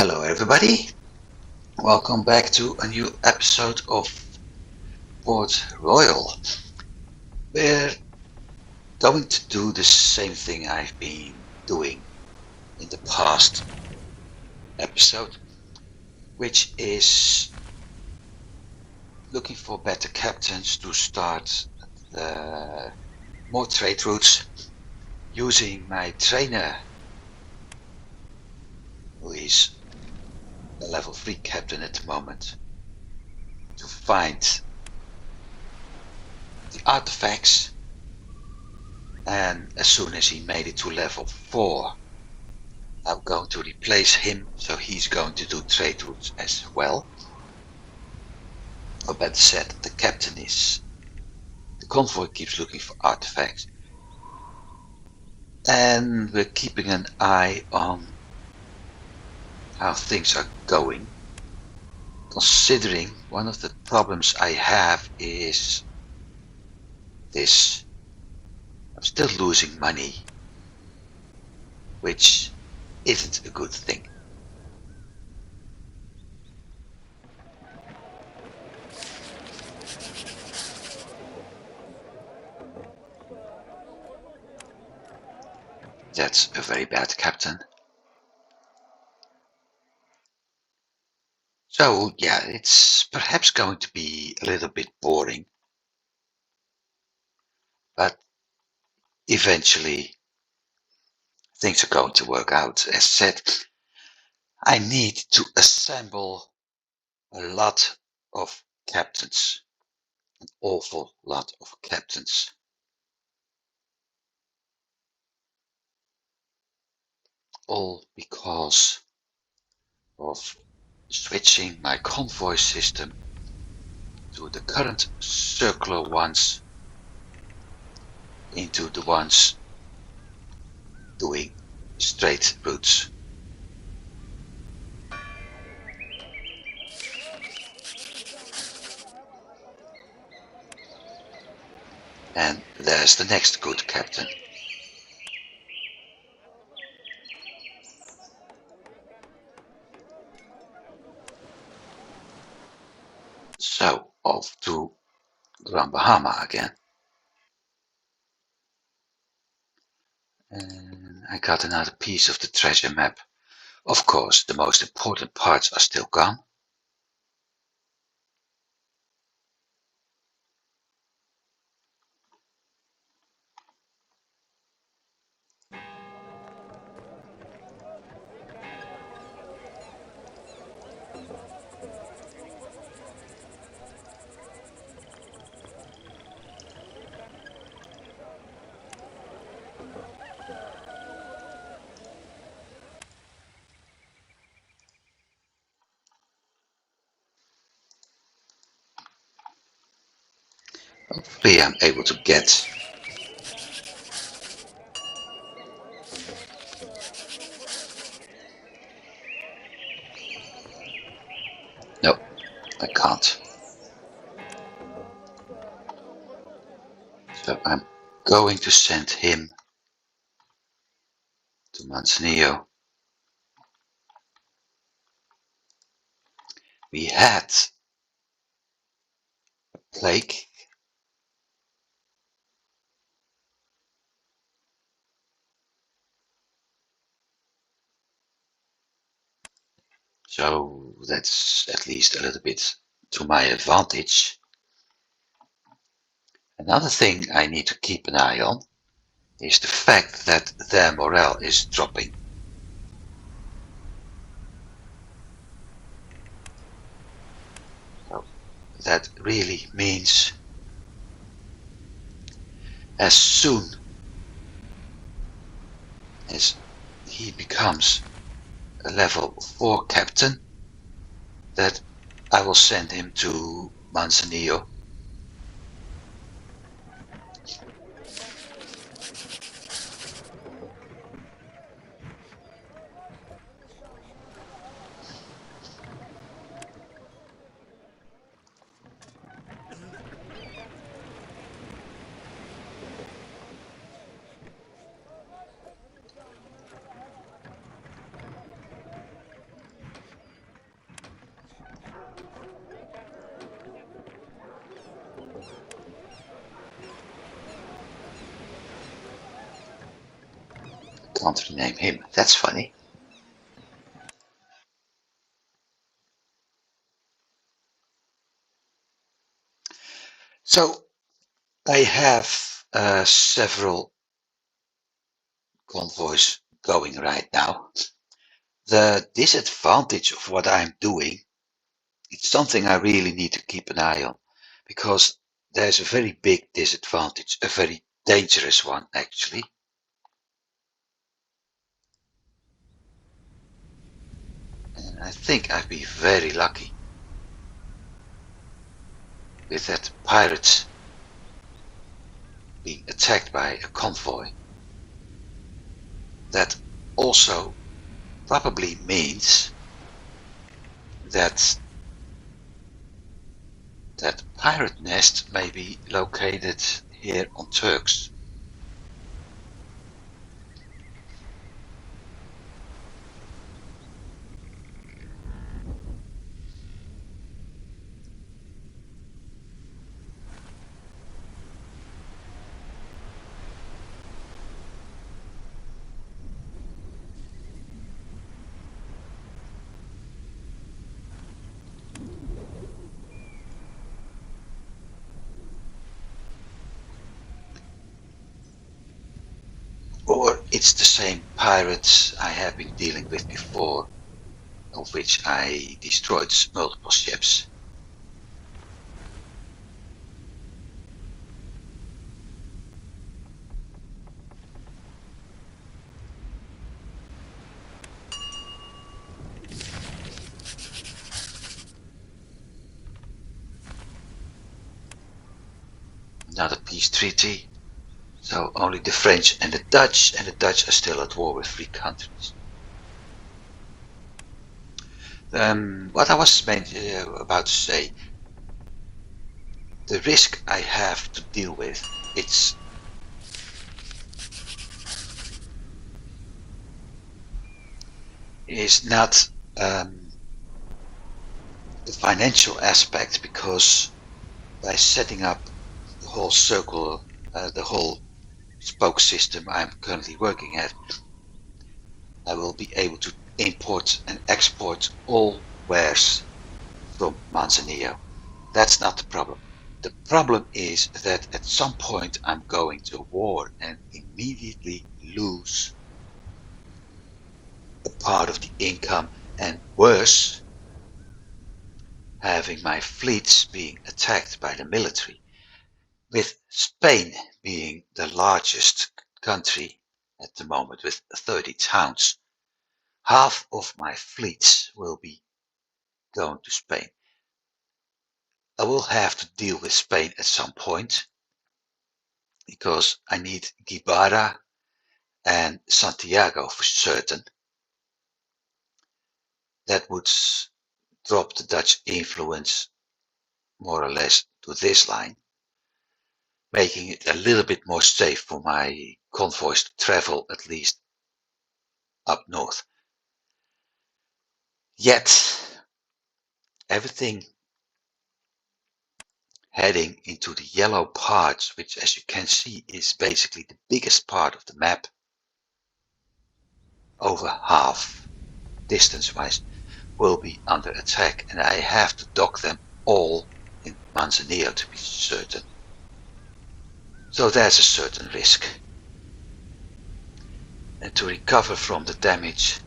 Hello everybody, welcome back to a new episode of Port Royal. We're going to do the same thing I've been doing in the past episode, which is looking for better captains to start more trade routes using my trainer, who is a level 3 captain at the moment, to find the artifacts, and as soon as he made it to level 4, I'm going to replace him, so he's going to do trade routes as well. Or better said, the captain is. The convoy keeps looking for artifacts. And we're keeping an eye on how things are going. Considering one of the problems I have is this. I'm still losing money, which isn't a good thing. That's a very bad captain. So yeah, it's perhaps going to be a little bit boring, but eventually things are going to work out. As said, I need to assemble a lot of captains, an awful lot of captains. All because of switching my convoy system to the current circular ones into the ones doing straight routes. And there's the next good captain. So off to Grand Bahama again. And I got another piece of the treasure map. Of course, the most important parts are still gone. Hopefully I'm able to get no, I can't. So I'm going to send him to Manzanillo. We had a plague. So that's at least a little bit to my advantage. Another thing I need to keep an eye on is the fact that their morale is dropping. So that really means as soon as he becomes a level 4 captain, that I will send him to Manzanillo. Can't rename him. That's funny. So I have several convoys going right now. The disadvantage of what I'm doing, it's something I really need to keep an eye on, because there's a very big disadvantage, a very dangerous one actually. And I think I've been very lucky with that pirates being attacked by a convoy. That also probably means that that pirate nest may be located here on Turks. Or it's the same pirates I have been dealing with before, of which I destroyed multiple ships. Another peace treaty. So only the French and the Dutch are still at war with 3 countries. What I was about to say, the risk I have to deal with, is not the financial aspect, because by setting up the whole circle, the whole spoke system I'm currently working at, I will be able to import and export all wares from Manzanillo. That's not the problem. The problem is that at some point I'm going to war and immediately lose a part of the income, and worse, having my fleets being attacked by the military, with Spain being the largest country at the moment with 30 towns. Half of my fleets will be going to Spain. I will have to deal with Spain at some point, because I need Gibara and Santiago for certain. That would drop the Dutch influence more or less to this line, making it a little bit more safe for my convoys to travel at least up north. Yet, everything heading into the yellow parts, which as you can see is basically the biggest part of the map, over half distance-wise, will be under attack, and I have to dock them all in Manzanillo to be certain. So there's a certain risk. And to recover from the damage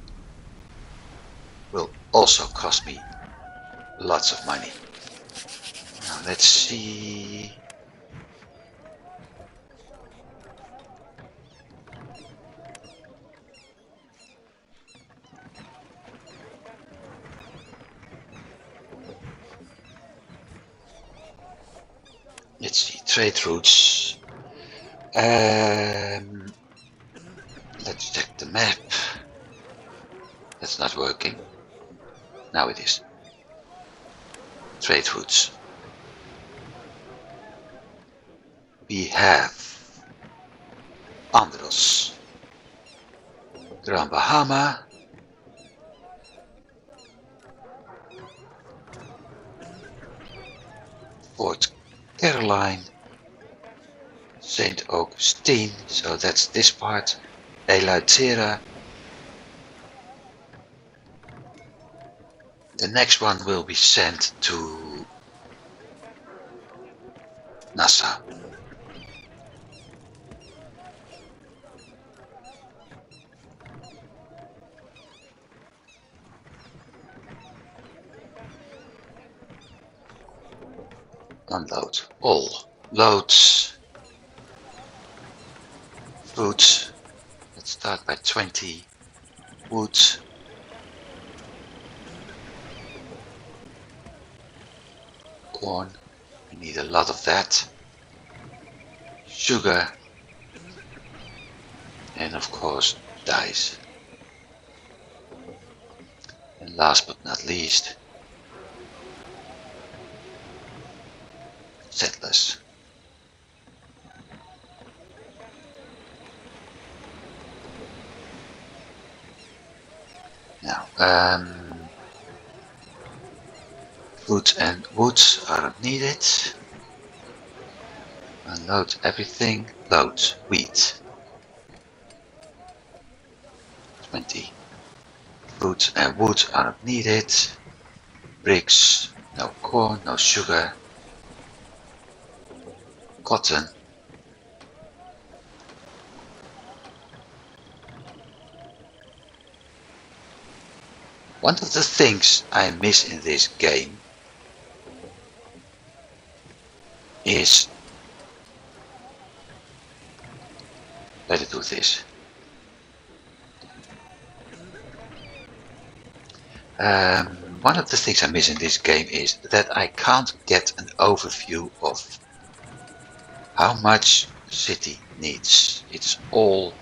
will also cost me lots of money. Now let's see. Let's see, trade routes. Let's check the map. That's not working. Now it is. Trade routes. We have Andros, Grand Bahama, Port Caroline, St. Augustine, so that's this part, Eleuthera. The next one will be sent to NASA. Unload all loads. Food. Let's start by 20. Wood. Corn. We need a lot of that. Sugar. And of course, dyes. And last but not least, settlers. Now, food and woods are needed. Unload everything. Load wheat. 20. Food and wood are not needed. Bricks. No corn, no sugar. Cotton. One of the things I miss in this game is, let's do this. One of the things I miss in this game is that I can't get an overview of how much the city needs. It's all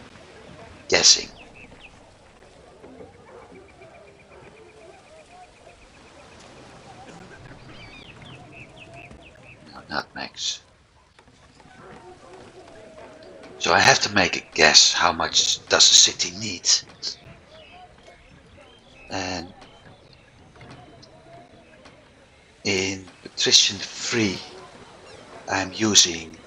guessing. No, nutmegs. So I have to make a guess how much does the city need. And in Patrician 3 I'm using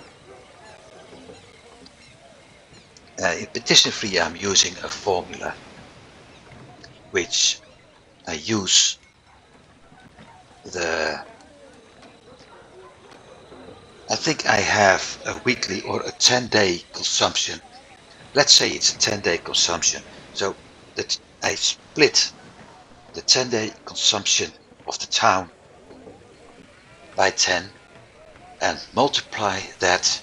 a formula which I use I think I have a weekly or a 10-day consumption. Let's say it's a 10-day consumption. So that I split the 10-day consumption of the town by 10 and multiply that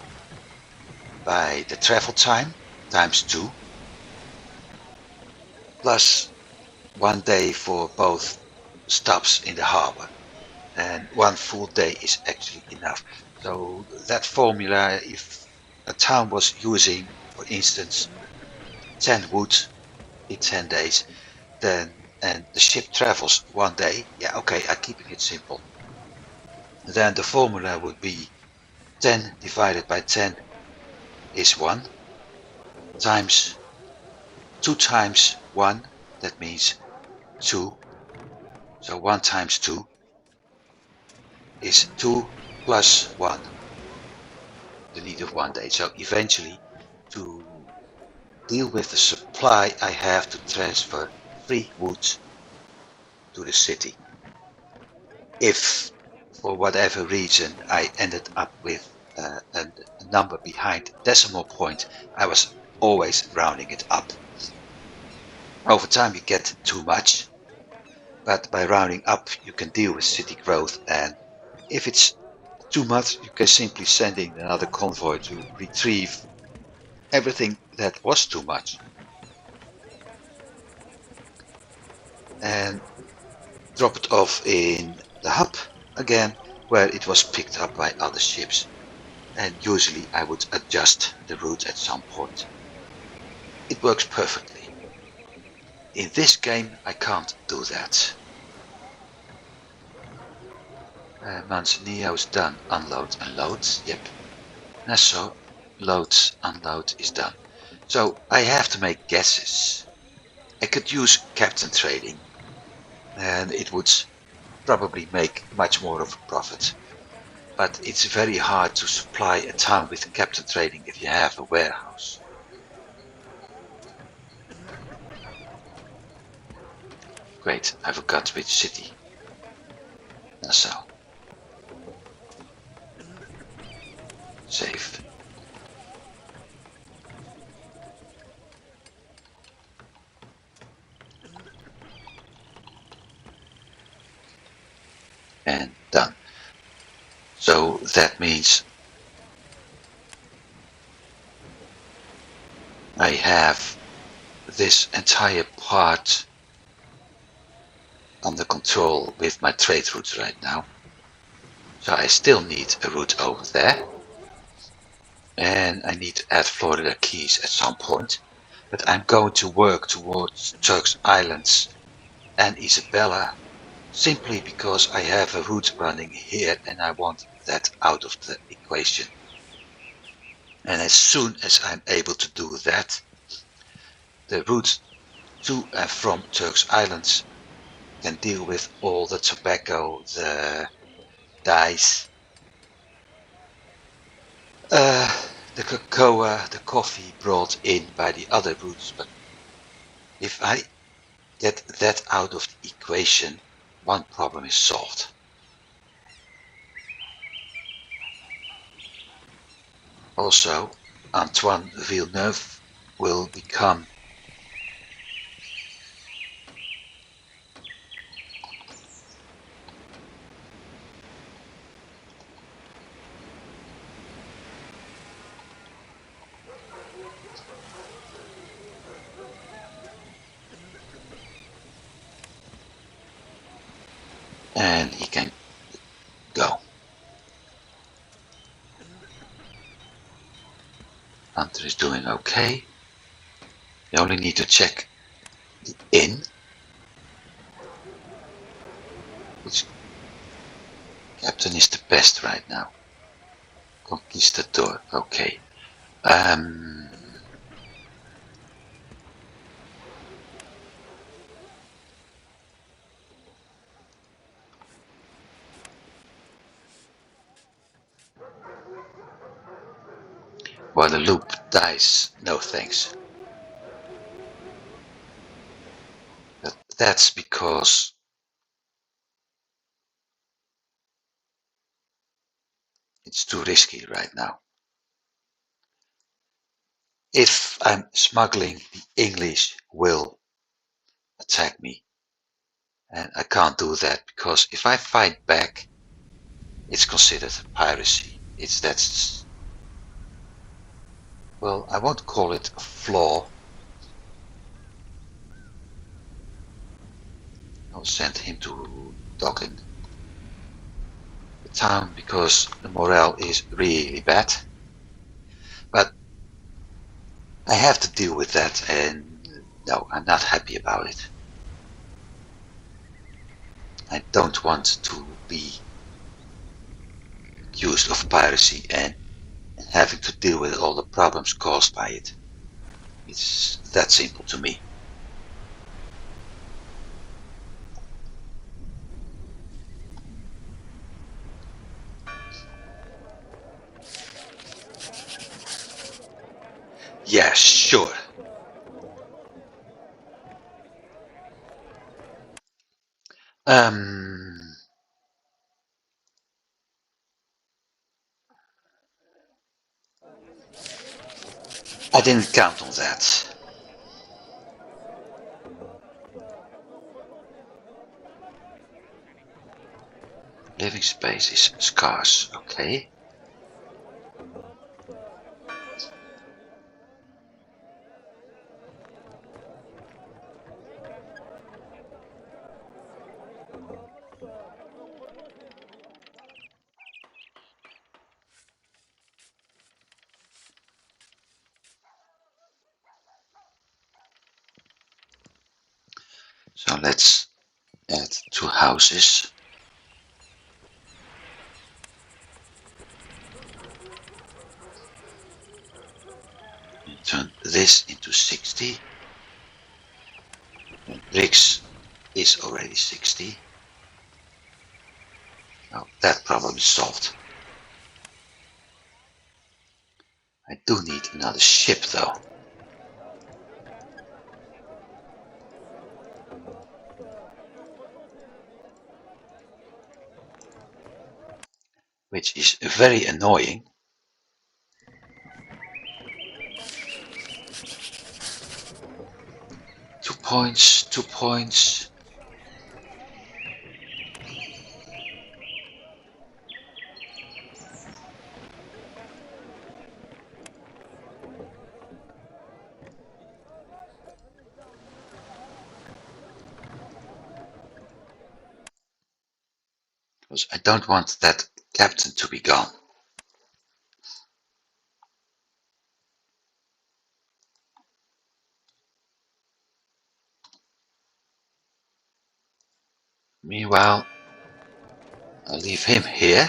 by the travel time times 2 plus 1 day for both stops in the harbor, and 1 full day is actually enough. So that formula, if a town was using, for instance, 10 wood in 10 days, then and the ship travels 1 day, yeah, okay, I'm keeping it simple. Then the formula would be 10 divided by 10 is 1 times 2 times 1, that means 2. So 1 times 2 is 2 plus 1, the need of 1 day. So eventually, to deal with the supply, I have to transfer 3 wood to the city. If for whatever reason I ended up with a number behind decimal point, I was always rounding it up. Over time you get too much, but by rounding up you can deal with city growth, and if it's too much you can simply send in another convoy to retrieve everything that was too much and drop it off in the hub again, where it was picked up by other ships, and usually I would adjust the route at some point. It works perfectly. In this game I can't do that. Manzanillo is done. Unload and load. Yep. Nassau, load, unload is done. So I have to make guesses. I could use captain trading, and it would probably make much more of a profit. But it's very hard to supply a town with captain trading if you have a warehouse. Great, I forgot which city. Nassau. Save. And done. So that means I have this entire part under control with my trade routes right now. So I still need a route over there. And I need to add Florida Keys at some point. But I'm going to work towards Turks Islands and Isabella simply because I have a route running here and I want that out of the equation. And as soon as I'm able to do that, the route to and from Turks Islands can deal with all the tobacco, the dyes, the cocoa, the coffee brought in by the other routes. But if I get that out of the equation, one problem is solved. Also, Antoine Villeneuve will become and he can go. Hunter is doing okay. You only need to check the inn, which captain is the best right now. Conquistador, okay. Guadeloupe dies, no thanks. But that's because it's too risky right now. If I'm smuggling, the English will attack me. And I can't do that because if I fight back, it's considered piracy. That's, well, I won't call it a flaw. I'll send him to Dokken, the town, because the morale is really bad. But I have to deal with that, and no, I'm not happy about it. I don't want to be accused of piracy and having to deal with all the problems caused by it. It's that simple to me. Yeah, sure. I didn't count on that. Living space is scarce, okay. So let's add 2 houses. And turn this into 60. And bricks is already 60. Now that problem is solved. I do need another ship though. which is very annoying. Two points, 2 points. Because I don't want that captain to be gone. Meanwhile, I'll leave him here.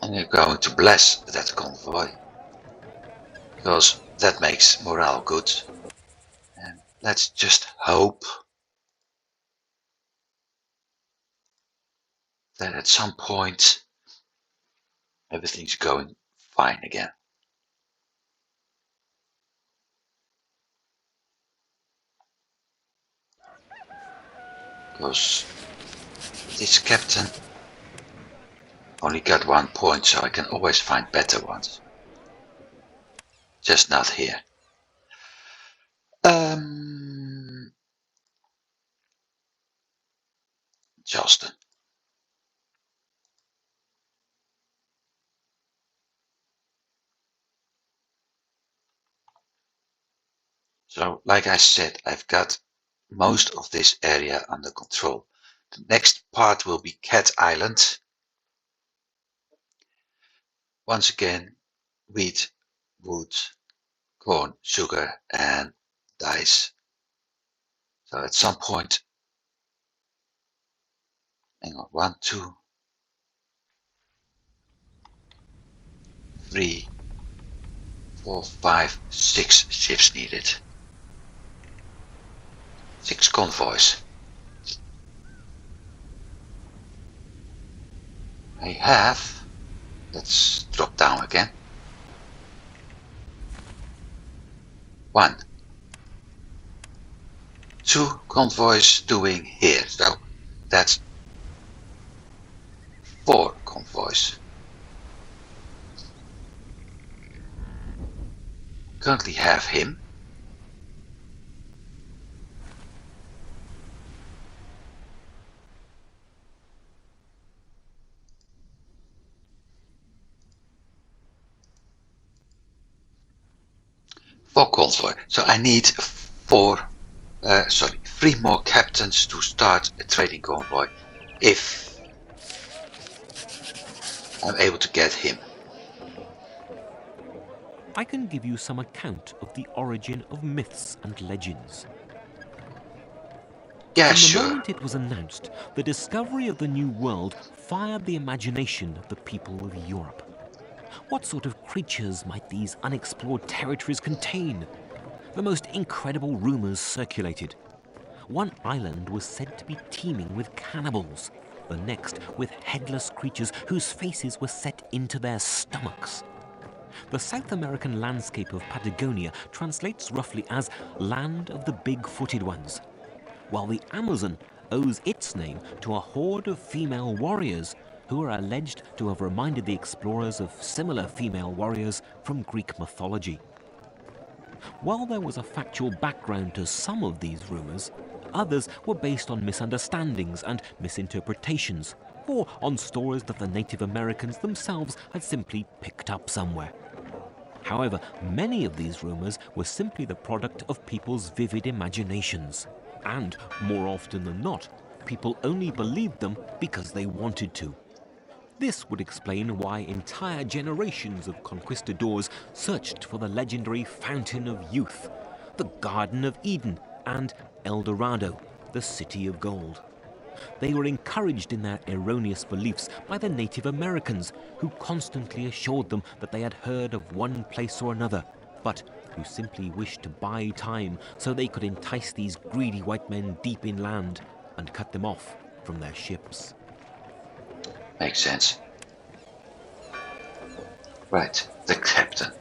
And you're going to bless that convoy. Because that makes morale good. And let's just hope that at some point everything's going fine again. Because this captain only got 1 point, so I can always find better ones. Just not here. Charleston. So, like I said, I've got most of this area under control. The next part will be Cat Island. Once again, wheat, wood, corn, sugar, and dice. So at some point, hang on, 1, 2, 3, 4, 5, 6 ships needed. 6 convoys. I have, let's drop down again. 1, 2 convoys doing here, so that's 4 convoys. Currently have him. For convoy, so I need 3 more captains to start a trading convoy if I'm able to get him. I can give you some account of the origin of myths and legends. Yeah, From the sure. moment it was announced, the discovery of the New World fired the imagination of the people of Europe. What sort of creatures might these unexplored territories contain? The most incredible rumors circulated. One island was said to be teeming with cannibals, the next with headless creatures whose faces were set into their stomachs. The South American landscape of Patagonia translates roughly as Land of the Big-Footed Ones, while the Amazon owes its name to a horde of female warriors who are alleged to have reminded the explorers of similar female warriors from Greek mythology. While there was a factual background to some of these rumors, others were based on misunderstandings and misinterpretations, or on stories that the Native Americans themselves had simply picked up somewhere. However, many of these rumors were simply the product of people's vivid imaginations. And, more often than not, people only believed them because they wanted to. This would explain why entire generations of conquistadors searched for the legendary Fountain of Youth, the Garden of Eden, and El Dorado, the City of Gold. They were encouraged in their erroneous beliefs by the Native Americans, who constantly assured them that they had heard of one place or another, but who simply wished to buy time so they could entice these greedy white men deep inland and cut them off from their ships. Makes sense. Right, the captain.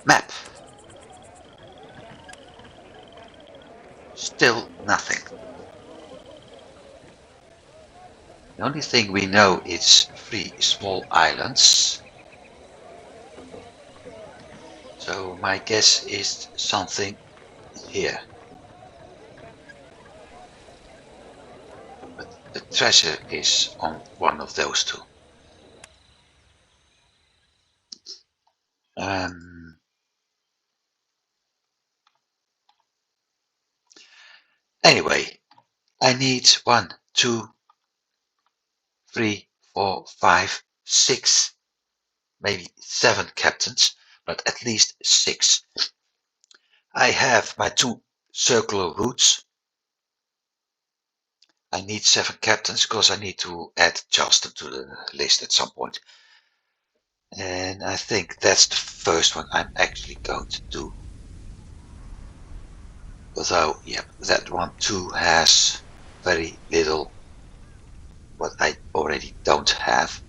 Map. Still nothing. The only thing we know is 3 small islands. So my guess is something here. But the treasure is on one of those two. Anyway, I need 1, 2, 3, 4, 5, 6, maybe 7 captains, but at least 6. I have my 2 circular routes. I need 7 captains because I need to add Charleston to the list at some point. And I think that's the first one I'm actually going to do. Although, yeah, that one too has very little what I already don't have.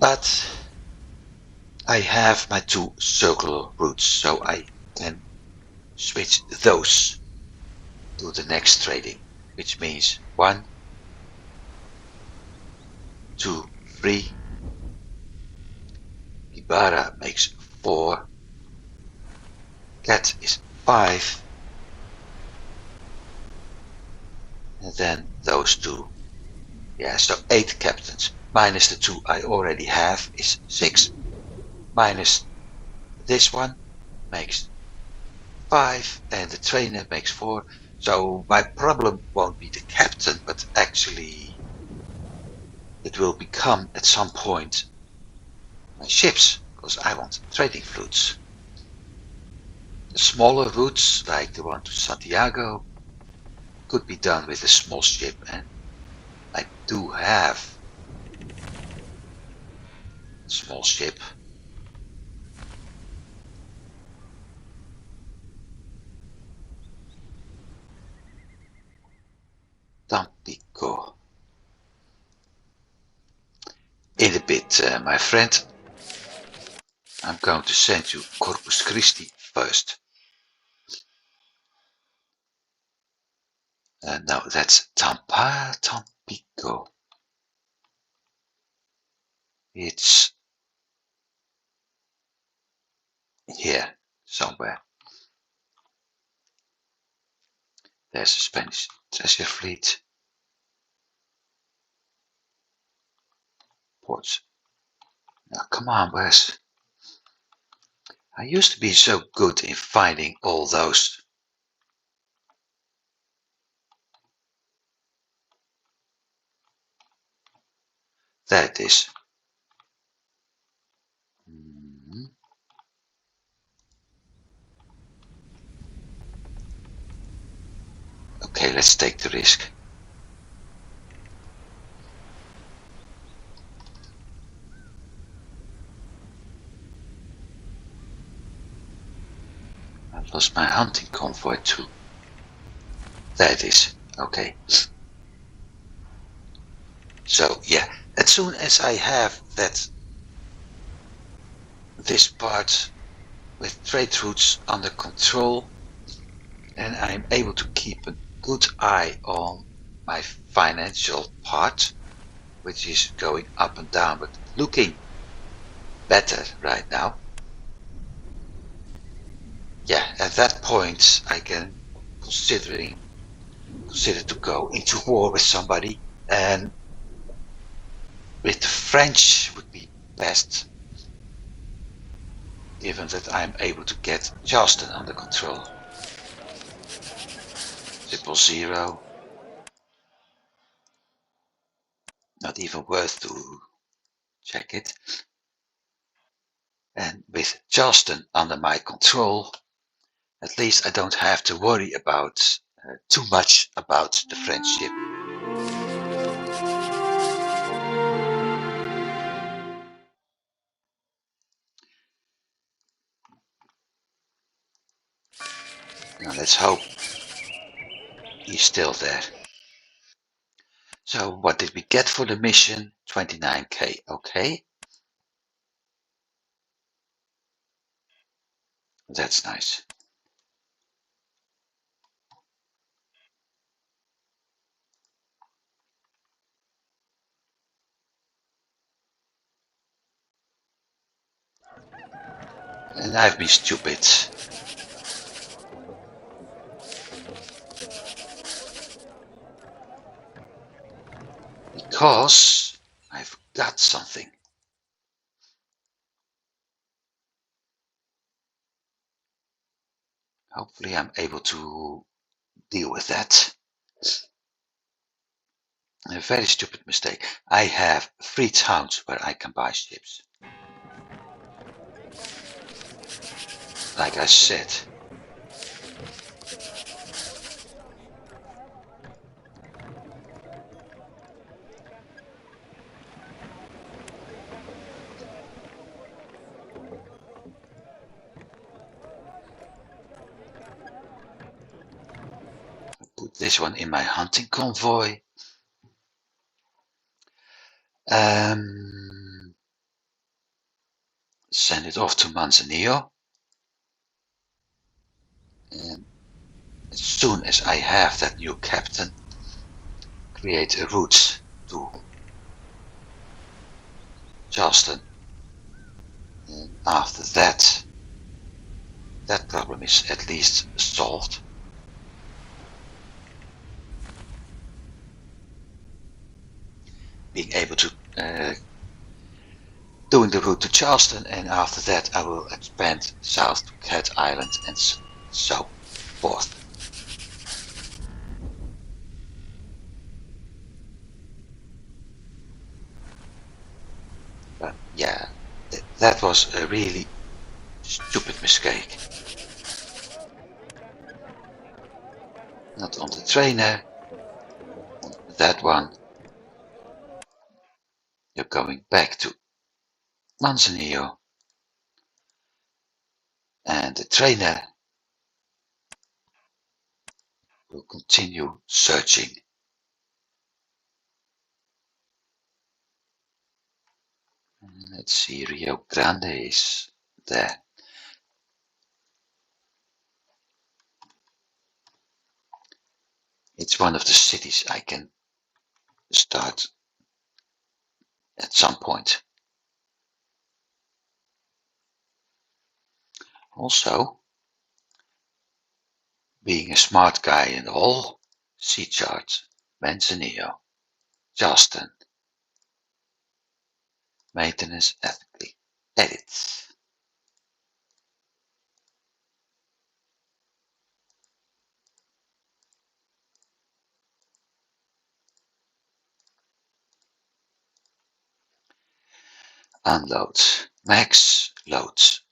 But I have my 2 circular routes, so I can switch those to the next trading, which means 1, 2, 3. Ibarra makes 4. Cat is 5. And then those 2. Yeah, so 8 captains. Minus the 2 I already have is 6. Minus this one makes 5. And the trainer makes 4. So my problem won't be the captain, but actually it will become at some point my ships, because I want trading fleets. The smaller routes, like the one to Santiago, could be done with a small ship, and I do have a small ship. Tampico. In a bit, my friend. I'm going to send you Corpus Christi first. No, that's Tampico. It's here somewhere. There's a Spanish treasure fleet. Ports. Now, come on, Wes. I used to be so good in finding all those. There it is. Okay, let's take the risk. I lost my hunting convoy too. There it is. Okay. So yeah, as soon as I have this part with trade routes under control, and I'm able to keep a good eye on my financial part, which is going up and down, but looking better right now. Yeah, at that point I can consider to go into war with somebody, and with the French would be best, given that I'm able to get Charleston under control. 000. Not even worth to check it. And with Charleston under my control, at least I don't have to worry about too much about the friendship. Now let's hope he's still there. So what did we get for the mission? 29k, okay. That's nice. And I've been stupid. Because I've got something. Hopefully I'm able to deal with that. A very stupid mistake. I have 3 towns where I can buy ships. Like I said. Put this one in my hunting convoy. Send it off to Manzanillo. And as soon as I have that new captain, create a route to Charleston. And after that, that problem is at least solved. Being able to doing the route to Charleston, and after that I will expand south to Cat Island and so forth. But yeah, that was a really stupid mistake. Not on the trainer, on that one. You're going back to Manzanillo, and the trainer will continue searching. Let's see, Rio Grande is there. It's one of the cities I can start at some point. Also, being a smart guy and all, sea charts, Manzanillo, Charleston, maintenance ethically, edit. Unload, max loads.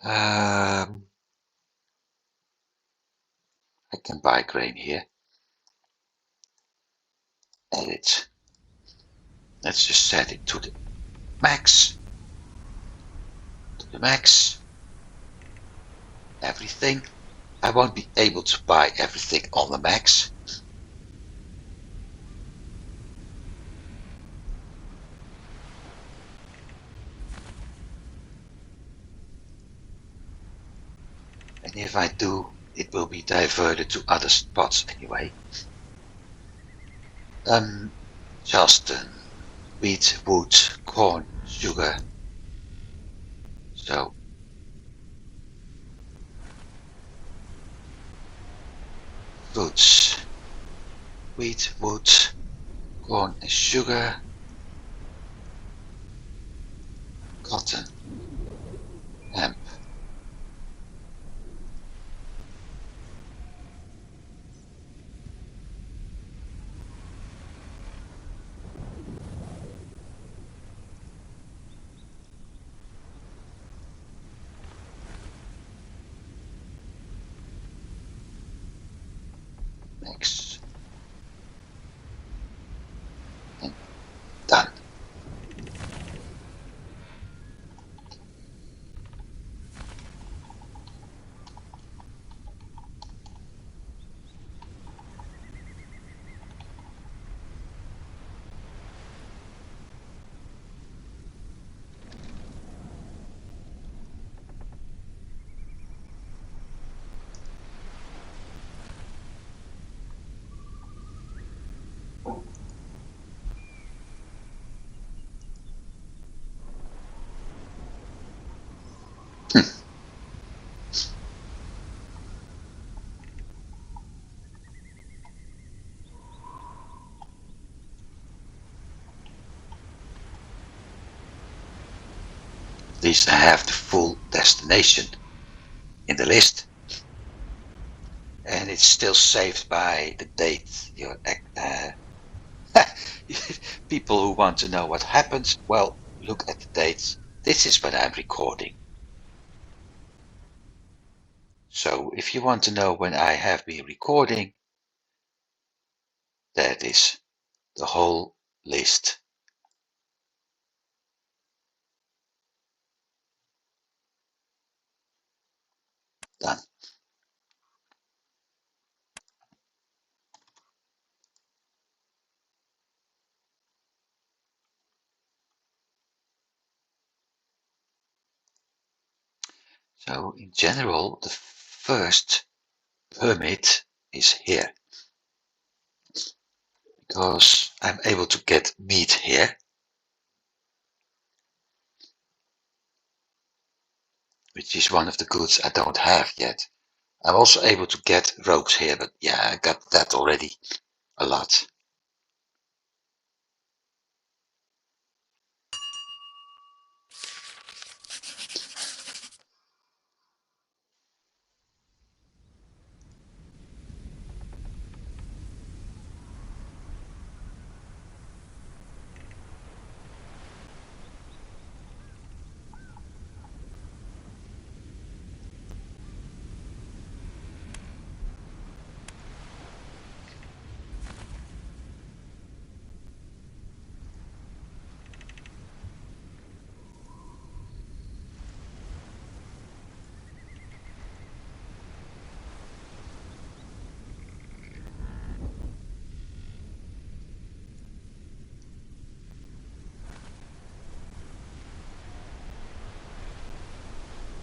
I can buy grain here. Edit. Let's just set it to the max. To the max. Everything. I won't be able to buy everything on the max. And if I do, it will be diverted to other spots anyway. Charleston, wheat, wood, corn, sugar. So fruits, wheat, wood, corn and sugar, cotton, hemp. Mix. And done. At least I have the full destination in the list. And it's still saved by the date. People who want to know what happens, well, look at the dates. This is when I'm recording. So if you want to know when I have been recording, that is the whole list. Done. So in general, the first permit is here because I'm able to get meat here, which is one of the goods I don't have yet. I'm also able to get ropes here, but yeah, I got that already a lot.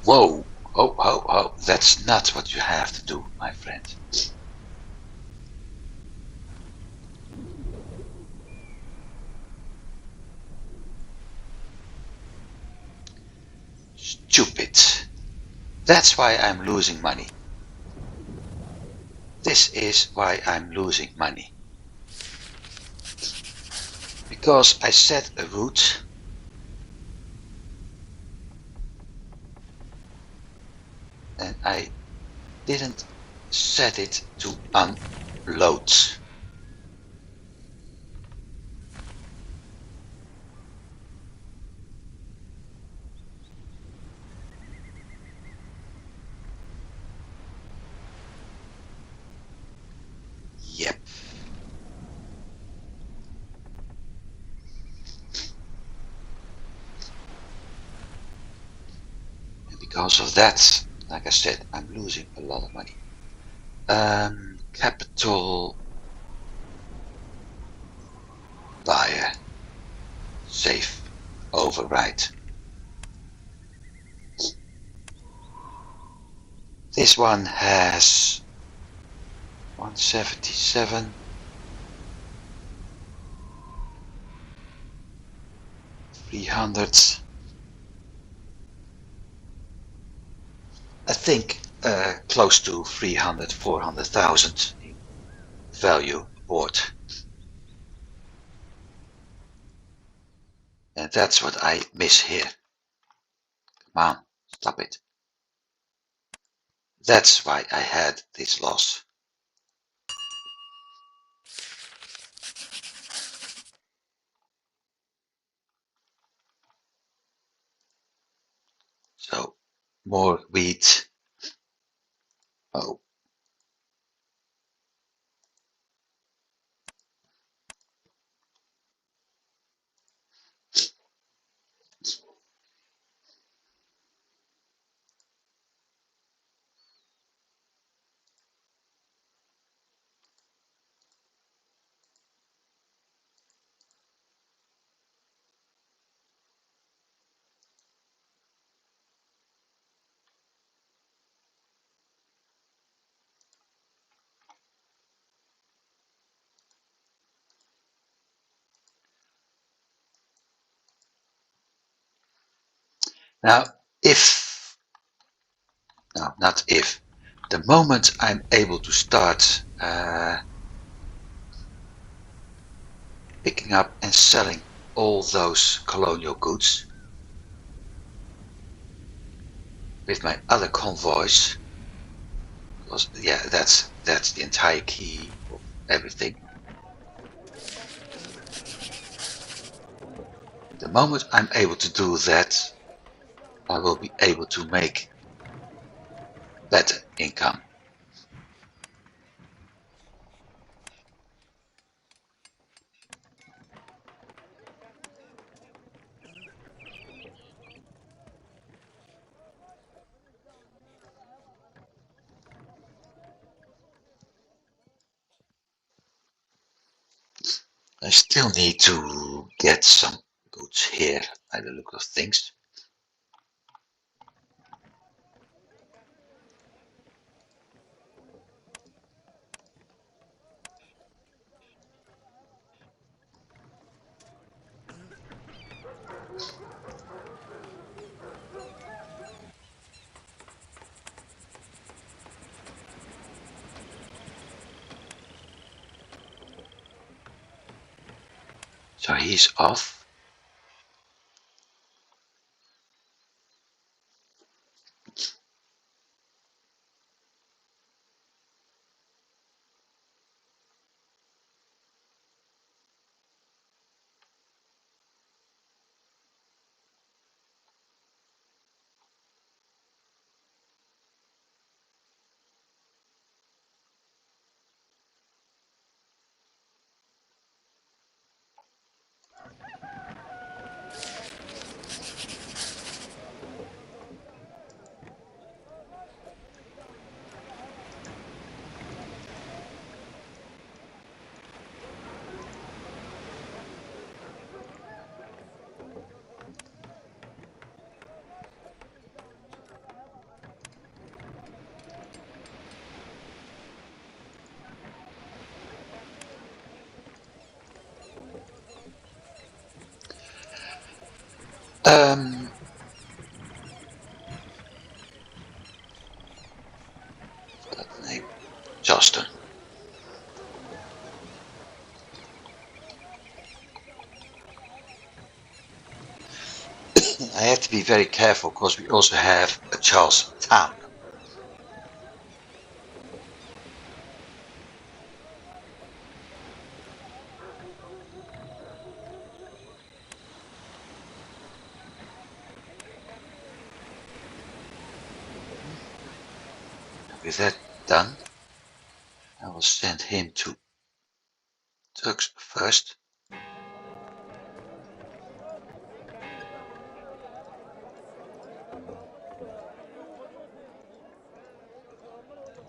Whoa! Oh, that's not what you have to do, my friend. Stupid. That's why I'm losing money. This is why I'm losing money. Because I set a route and I didn't set it to unload. Yep. And because of that, like I said, I'm losing a lot of money. Capital buyer. Save. Override. This one has 177. 300. I think close to 300, 400,000 in value bought. And that's what I miss here. Come on, stop it. That's why I had this loss. So more wheat. Oh, now if No, not if. The moment I'm able to start picking up and selling all those colonial goods with my other convoys, because yeah, that's the entire key of everything. The moment I'm able to do that, I will be able to make better income. I still need to get some goods here by the look of things. So he's off. That name, Justin. I have to be very careful because we also have a Charles Town. With that done, I will send him to Turks first.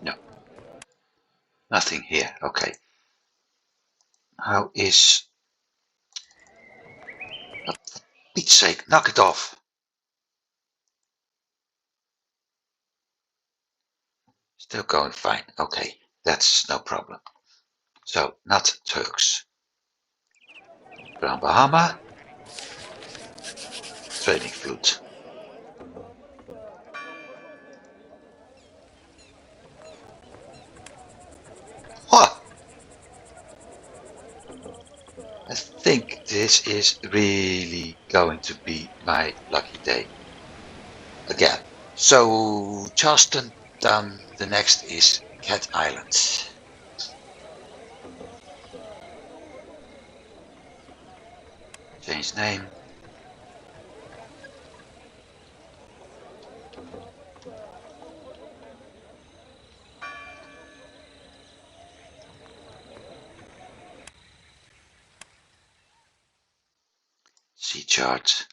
No, nothing here. Okay. How is... Oh, for Pete's sake, knock it off. Still going fine. Okay, that's no problem. So, not Turks. Grand Bahama, trading fleet. Huh! I think this is really going to be my lucky day. Again. So, Charleston done. The next is Cat Island. Change name. Sea chart.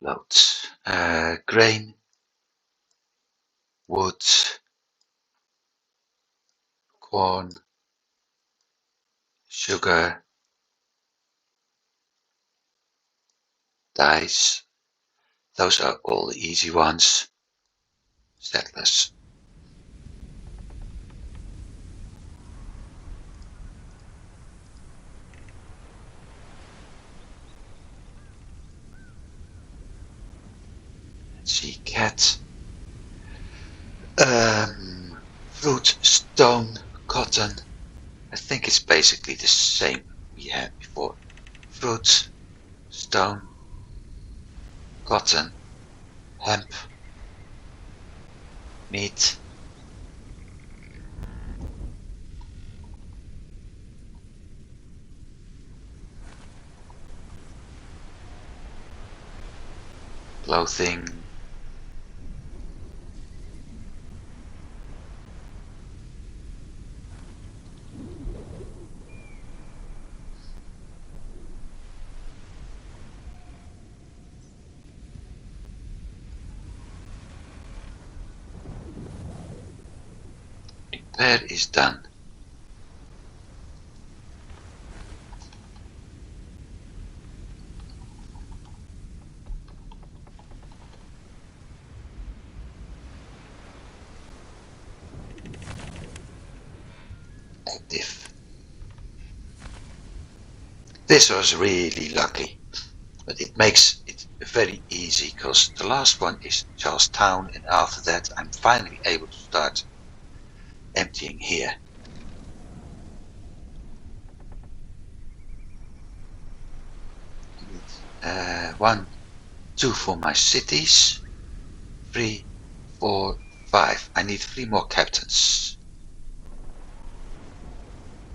Loads. Grain. Wood. Corn. Sugar. Dyes. Those are all the easy ones. Settlers. Let's see, cat. Fruit, stone, cotton. I think it's basically the same we had before. Fruit, stone, cotton, hemp, meat. Clothing. Repair is done. Active. This was really lucky, but it makes it very easy because the last one is Charlestown, and after that I'm finally able to start emptying here. I need 1, 2 for my cities, 3, 4, 5. I need 3 more captains.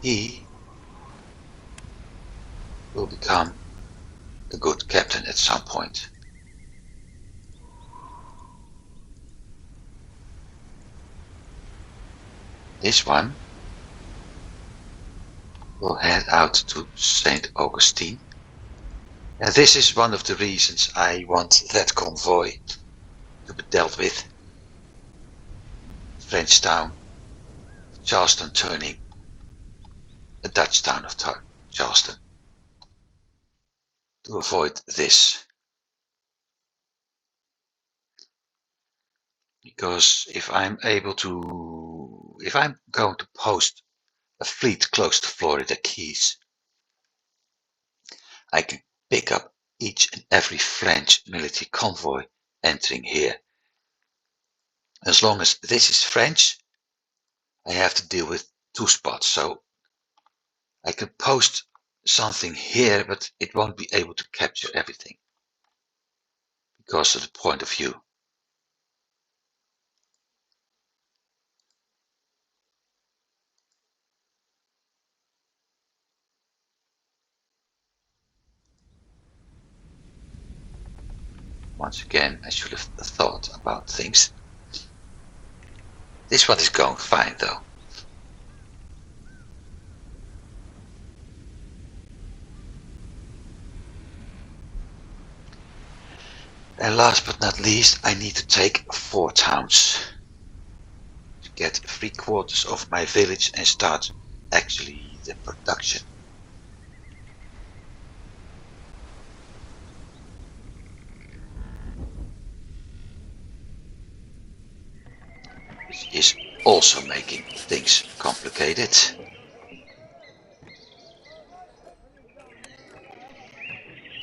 He will become a good captain at some point. This one will head out to St. Augustine. And this is one of the reasons I want that convoy to be dealt with. French town, Charleston turning a Dutch town of Charleston. To avoid this. Because if I'm going to post a fleet close to Florida Keys, I can pick up each and every French military convoy entering here. As long as this is French, I have to deal with 2 spots, so I can post something here, but it won't be able to capture everything because of the point of view. Once again, I should have thought about things. This one is going fine though. And last but not least, I need to take 4 towns to get 3/4 of my village and start actually the production. Which is also making things complicated.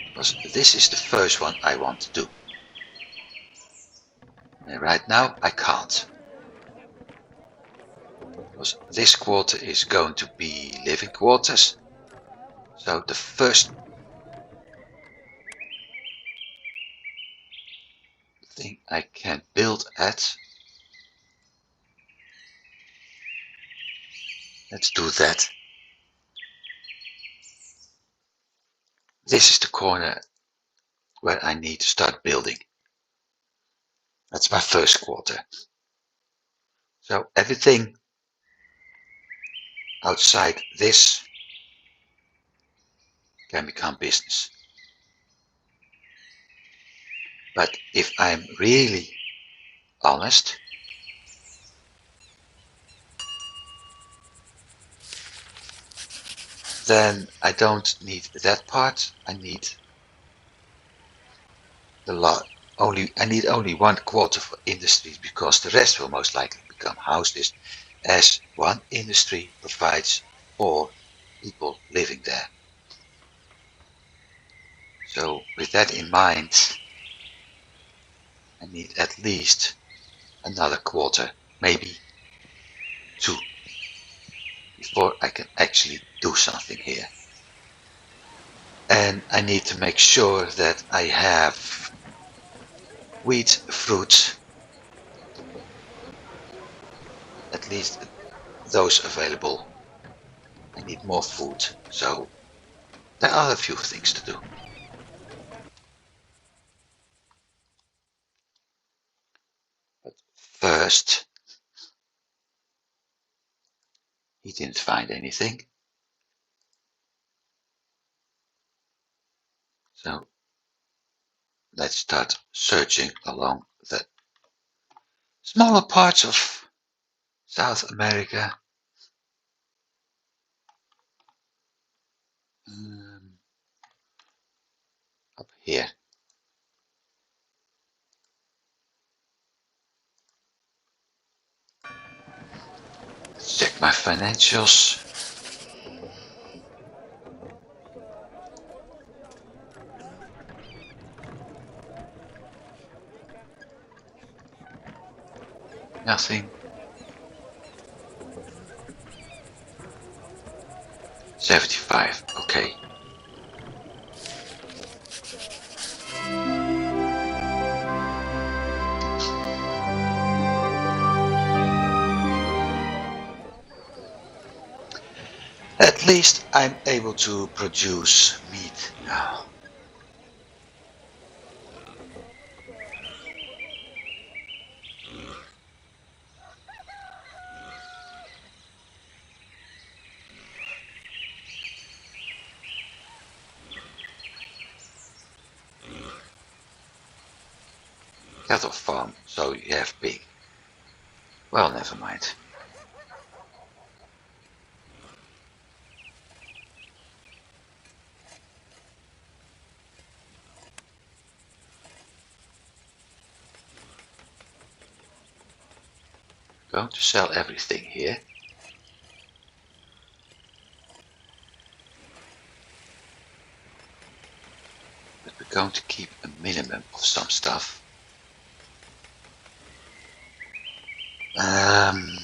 Because this is the first one I want to do. And right now I can't. Because this quarter is going to be living quarters. So the first thing I can build at, let's do that. This is the corner where I need to start building. That's my first quarter. So everything outside this can become business. But if I'm really honest, then I don't need that part. I need the lot. I need only 1/4 for industries, because the rest will most likely become houses, as one industry provides 4 people living there. So with that in mind, I need at least another quarter, maybe 2, before I can actually do something here. And I need to make sure that I have wheat, fruit, at least those available. I need more food, so there are a few things to do. But first, he didn't find anything. So let's start searching along the smaller parts of South America. Up here. Let's check my financials. Nothing. 75. Okay. At least I'm able to produce meat now. Cattle farm, so you have pig. Well, never mind. Going to sell everything here. But we're going to keep a minimum of some stuff. And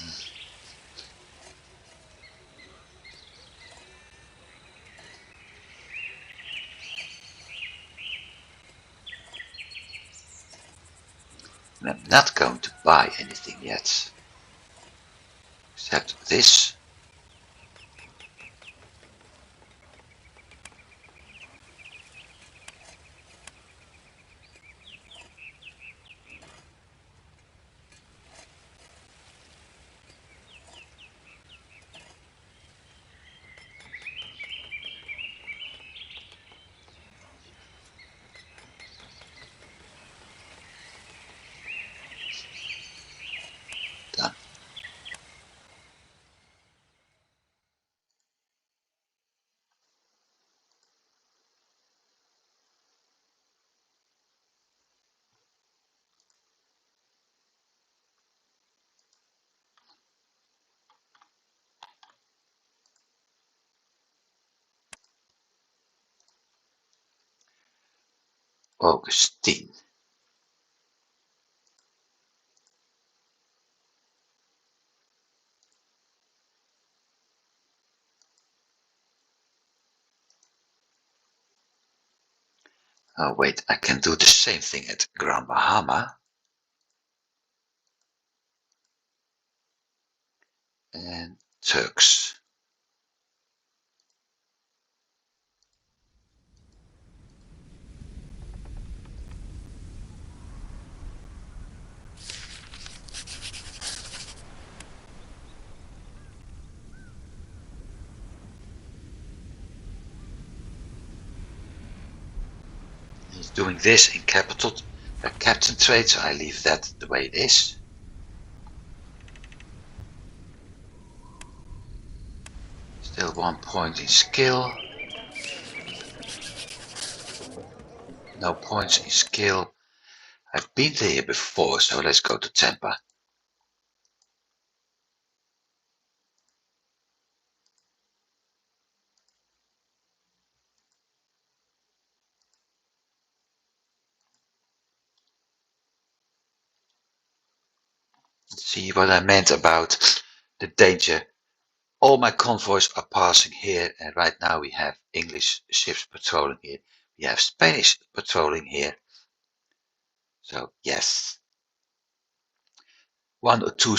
I'm not going to buy anything yet. Except this. Done. Augustine. Oh wait, I can do the same thing at Grand Bahama. And Turks. He's doing this in captain trade, so I leave that the way it is. Still 1 point in skill. No points in skill. I've been there before, so let's go to Tampa. See what I meant about the danger? All my convoys are passing here, and right now we have English ships patrolling here. We have Spanish patrolling here. So yes, one or two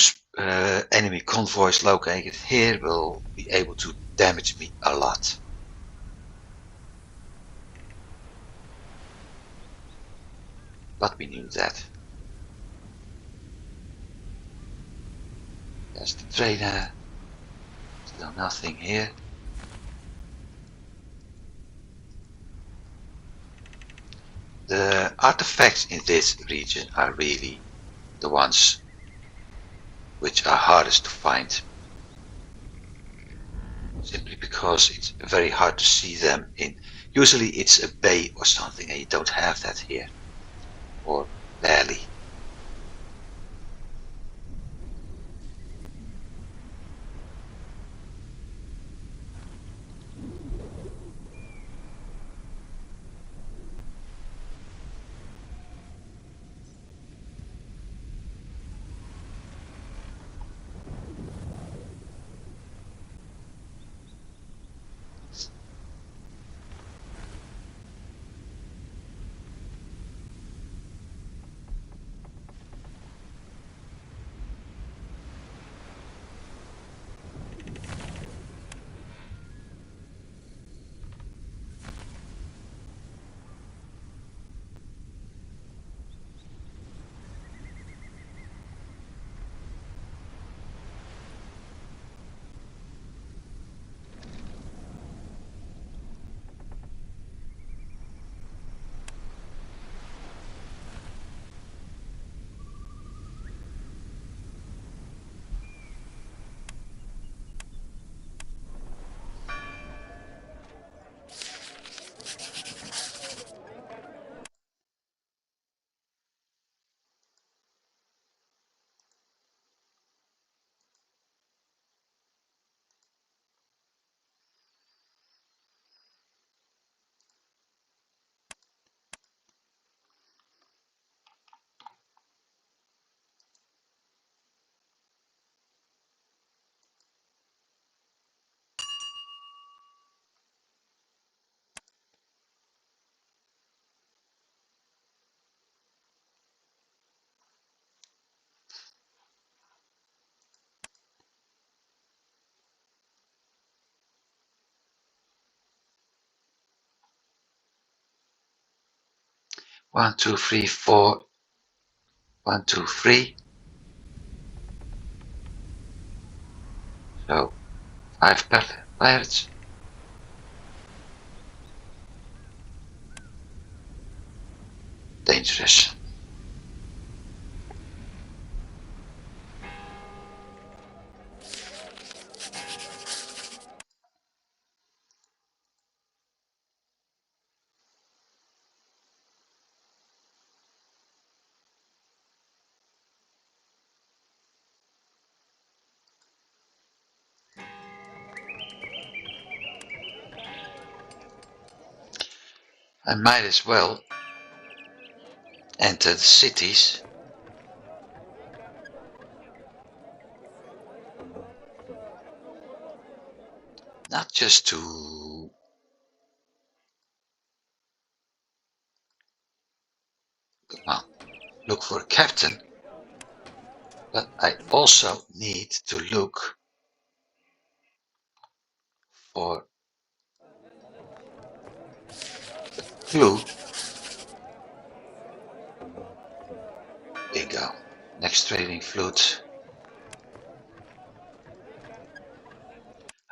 enemy convoys located here will be able to damage me a lot. But we knew that. There's the trainer. Still nothing here. The artifacts in this region are really the ones which are hardest to find. Simply because it's very hard to see them in. Usually it's a bay or something, and you don't have that here. Or barely. One, two, three, four. 1, 2, 3. So 5 pirates. Dangerous. I might as well enter the cities. Not just to well, look for a captain, but I also need to look for a clue. Bingo. Next trading fleet.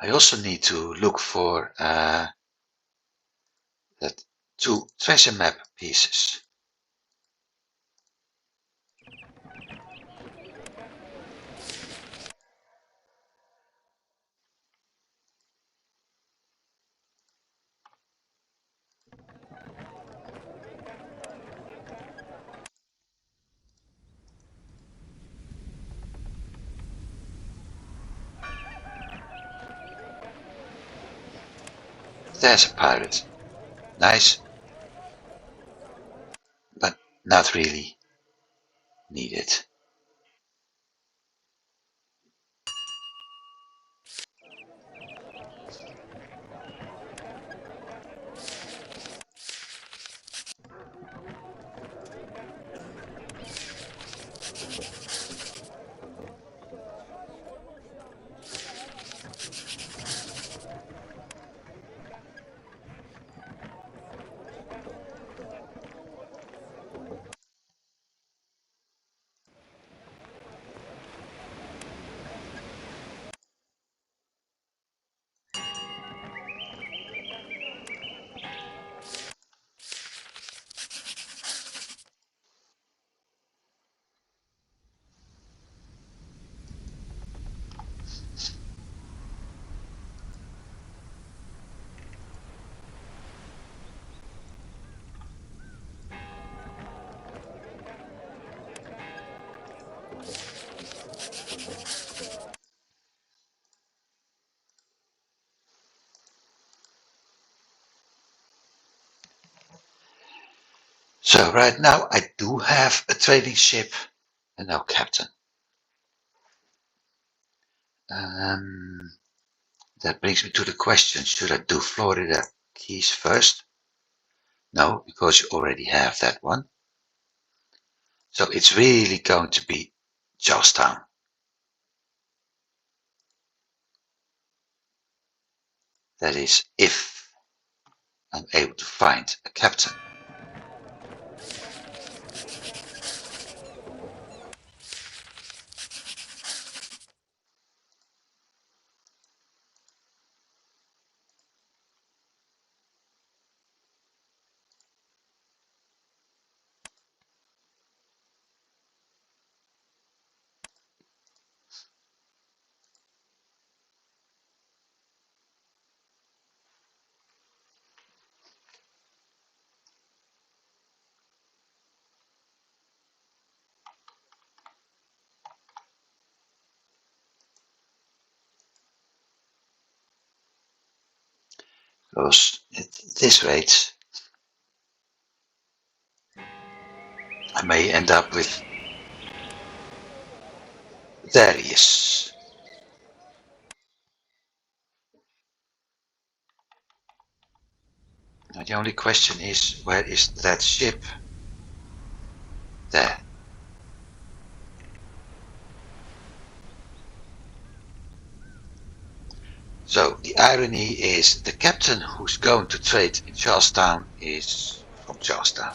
I also need to look for that 2 treasure map pieces. There's a pirate. Nice, but not really needed. So right now I do have a trading ship and no captain. That brings me to the question, should I do Florida Keys first? No, because you already have that one. So it's really going to be Charlestown. That is, if I'm able to find a captain. Because at this rate, I may end up with Darius. Now the only question is, where is that ship? There. So the irony is the captain who's going to trade in Charlestown is from Charlestown.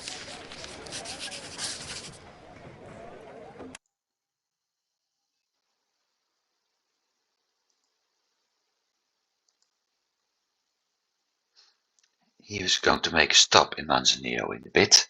He was going to make a stop in Manzanillo in a bit.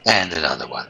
And another one.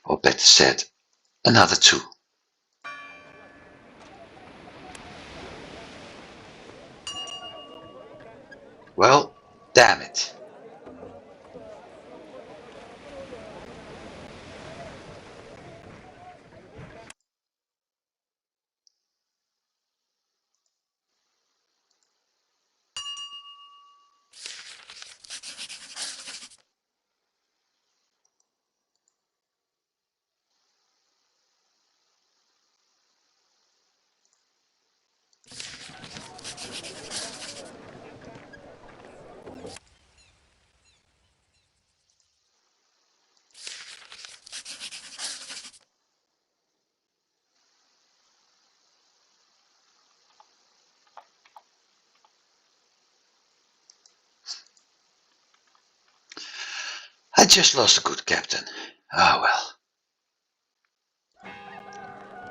Or better said, another two. Well, damn it. I just lost a good captain. Ah well.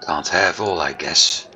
Can't have all, I guess.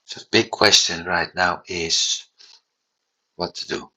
So the big question right now is what to do.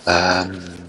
Um,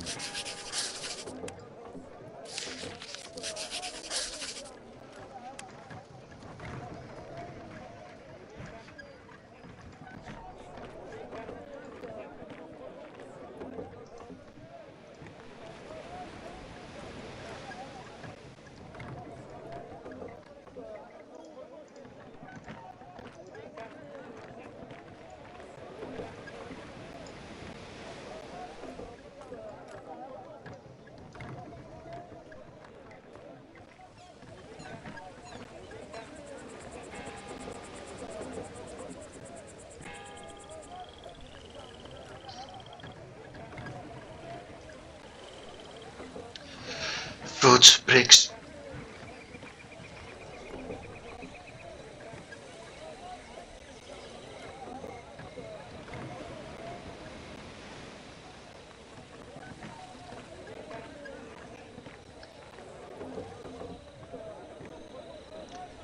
fruits, bricks.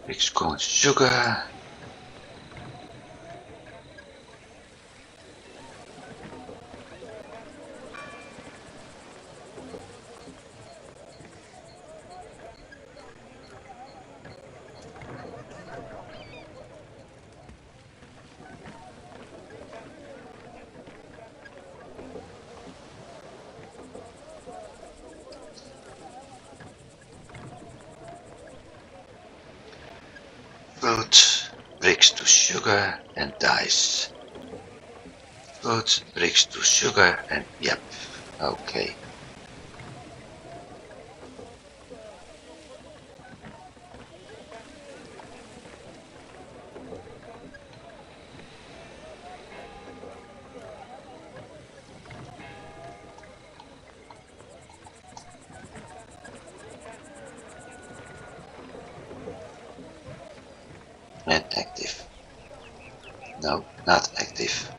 Bricks, corn, sugar. Fruit, bricks to sugar and dice. Fruit, bricks to sugar and yep. Okay. And active. No, not active.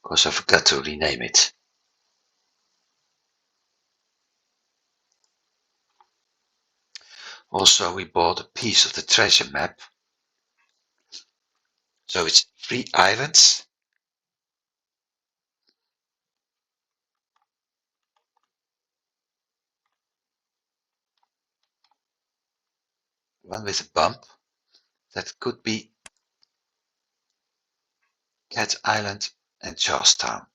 Because I forgot to rename it. Also, we bought a piece of the treasure map. So it's 3 islands. One with a bump. That could be Cat Island and Charlestown.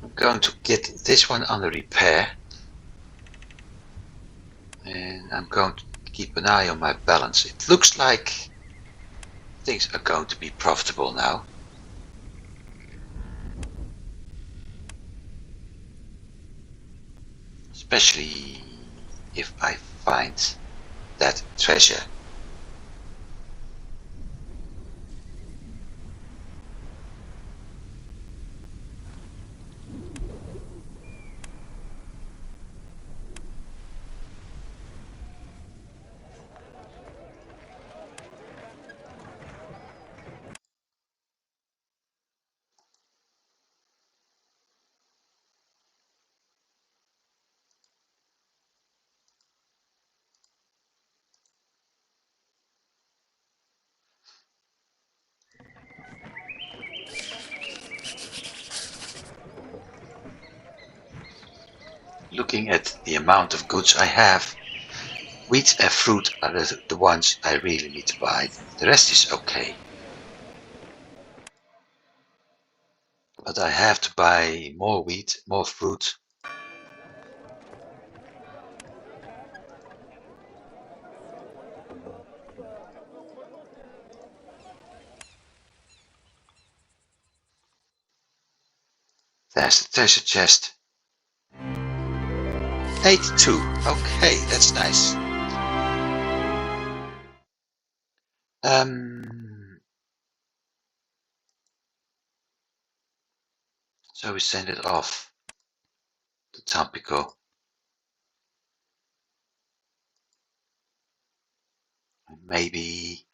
I'm going to get this one under repair. And I'm going to keep an eye on my balance. It looks like things are going to be profitable now. Especially if I find that treasure. looking at the amount of goods I have, wheat and fruit are the ones I really need to buy. The rest is okay. But I have to buy more wheat, more fruit. There's the treasure chest. 82. Okay, that's nice. So we send it off to Tampico. Maybe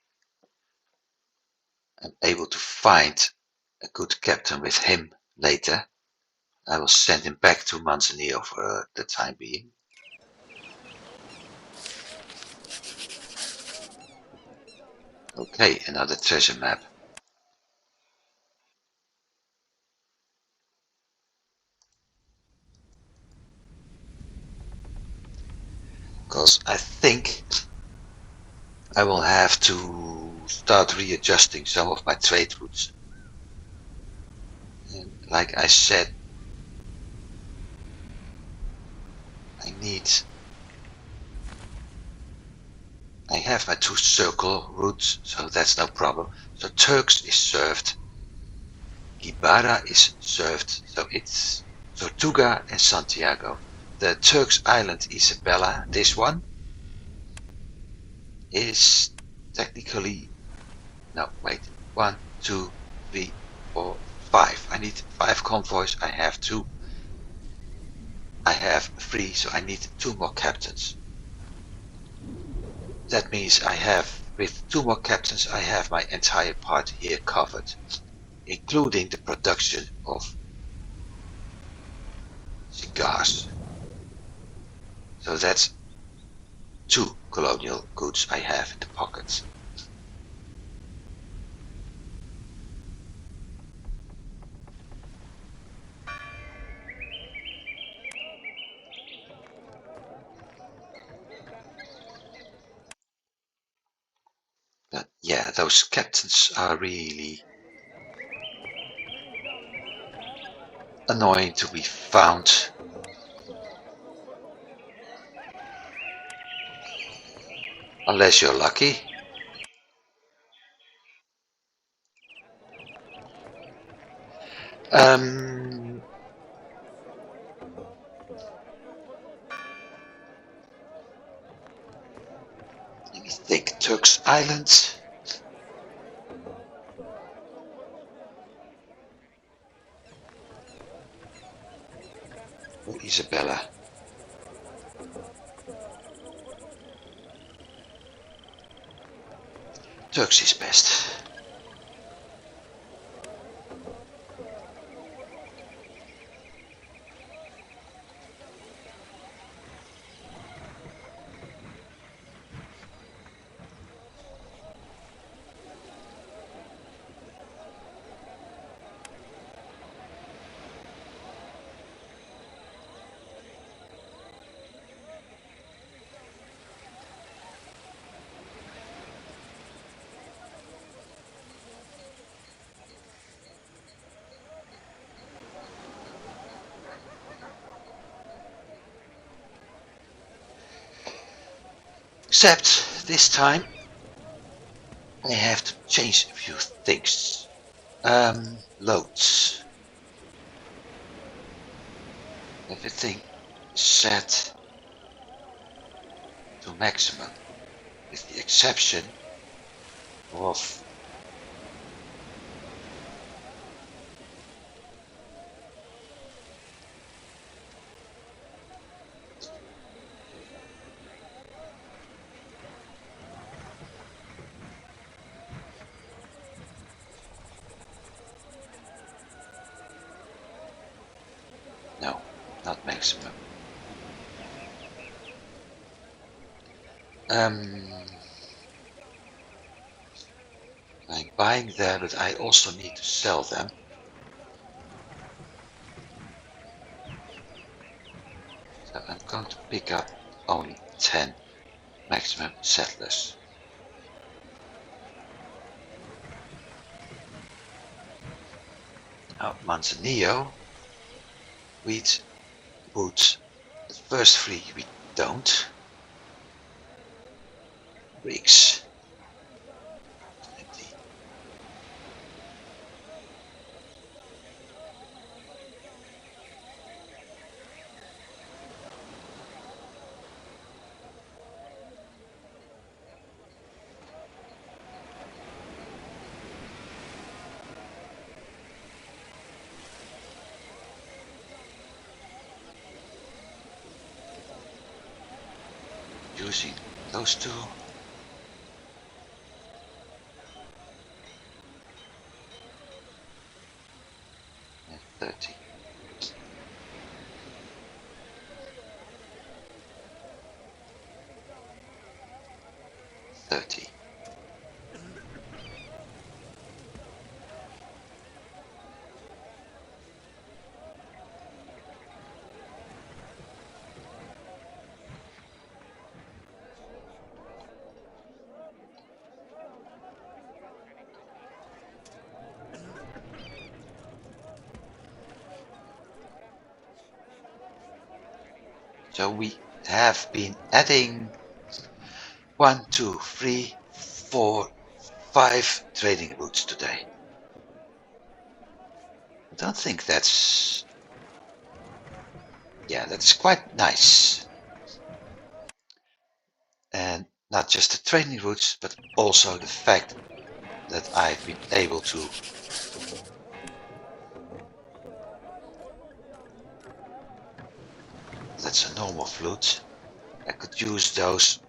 I'm able to find a good captain with him later. I will send him back to Manzanillo for the time being. Okay, another treasure map. Because I think I will have to start readjusting some of my trade routes. And like I said, I have my 2 circle routes, so that's no problem. So Turks is served, Gibara is served, so it's Tortuga and Santiago. The Turks Island Isabella, this one, is technically, no, wait, 1, 2, 3, 4, 5. I need 5 convoys, I have 2. I have 3, so I need 2 more captains. That means with 2 more captains, I have my entire part here covered, including the production of cigars. So that's 2 colonial goods I have in the pockets. But yeah, those captains are really annoying to be found. Unless you're lucky. Let me think. Turks Island. Or Isabella. Turks is best. Except this time I have to change a few things. Loads. Everything set to maximum, with the exception of no, not maximum. I'm buying there, but I also need to sell them. So I'm pick up only 10 maximum settlers. Now, Manzanillo, wheat, wood. The first 3 we don't. Bricks. Empty. Using those 2. And 30. 30. So we have been adding 1, 2, 3, 4, 5 trading routes today. I don't think that's... Yeah, that's quite nice. And not just the trading routes, but also the fact that I've been able to that's a normal flute. I could use those.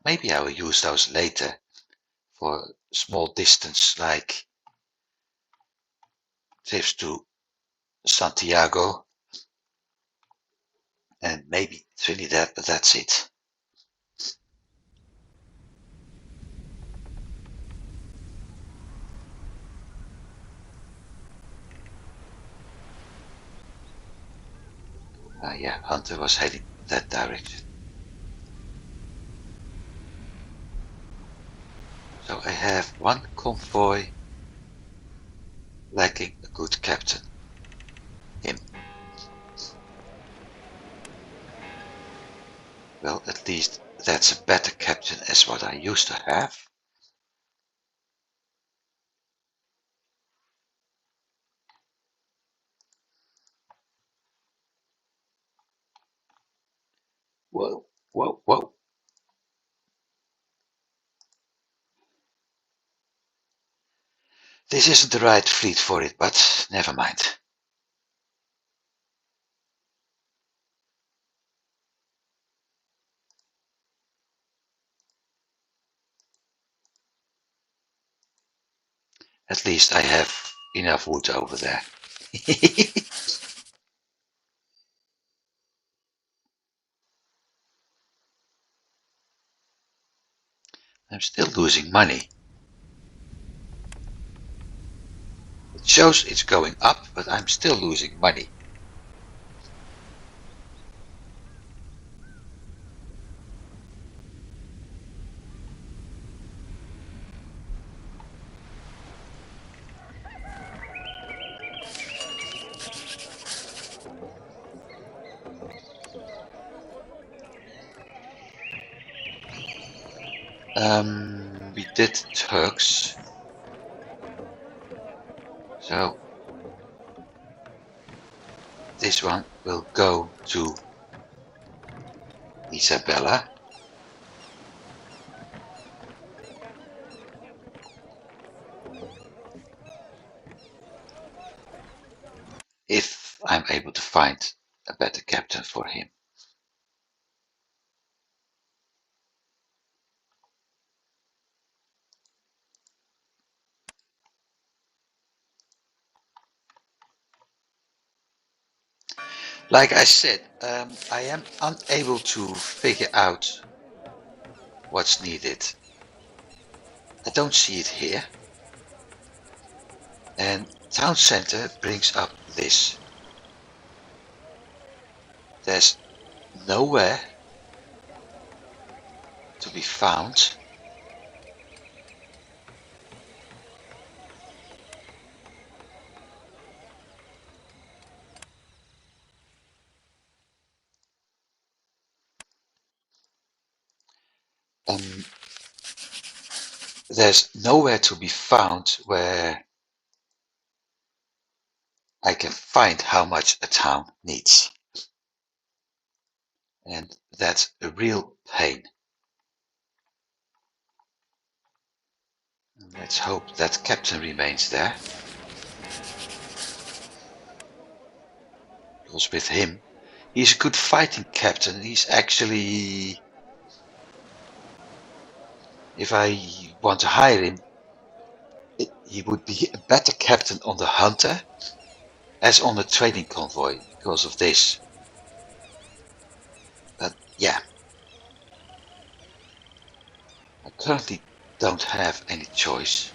Maybe I will use those later for small distance like trips to Santiago and maybe Trinidad, but that's it. Yeah, Hunter was heading that direction. So I have 1 convoy lacking a good captain. Him. Well, at least that's a better captain as what I used to have. Whoa, whoa, whoa. This isn't the right fleet for it, but never mind. At least I have enough wood over there. I'm still losing money. It shows it's going up, but I'm still losing money. We did Turks. So this one will go to Isabella. If I'm able to find a better captain for him. Like I said, I am unable to figure out what's needed. I don't see it here. And town center brings up this there's nowhere to be found um, there's nowhere to be found where I can find how much a town needs. And that's a real pain. Let's hope that captain remains there. Because with him, he's a good fighting captain. He's actually, if I want to hire him, he would be a better captain on the Hunter as on the trading convoy because of this. But yeah, I currently don't have any choice.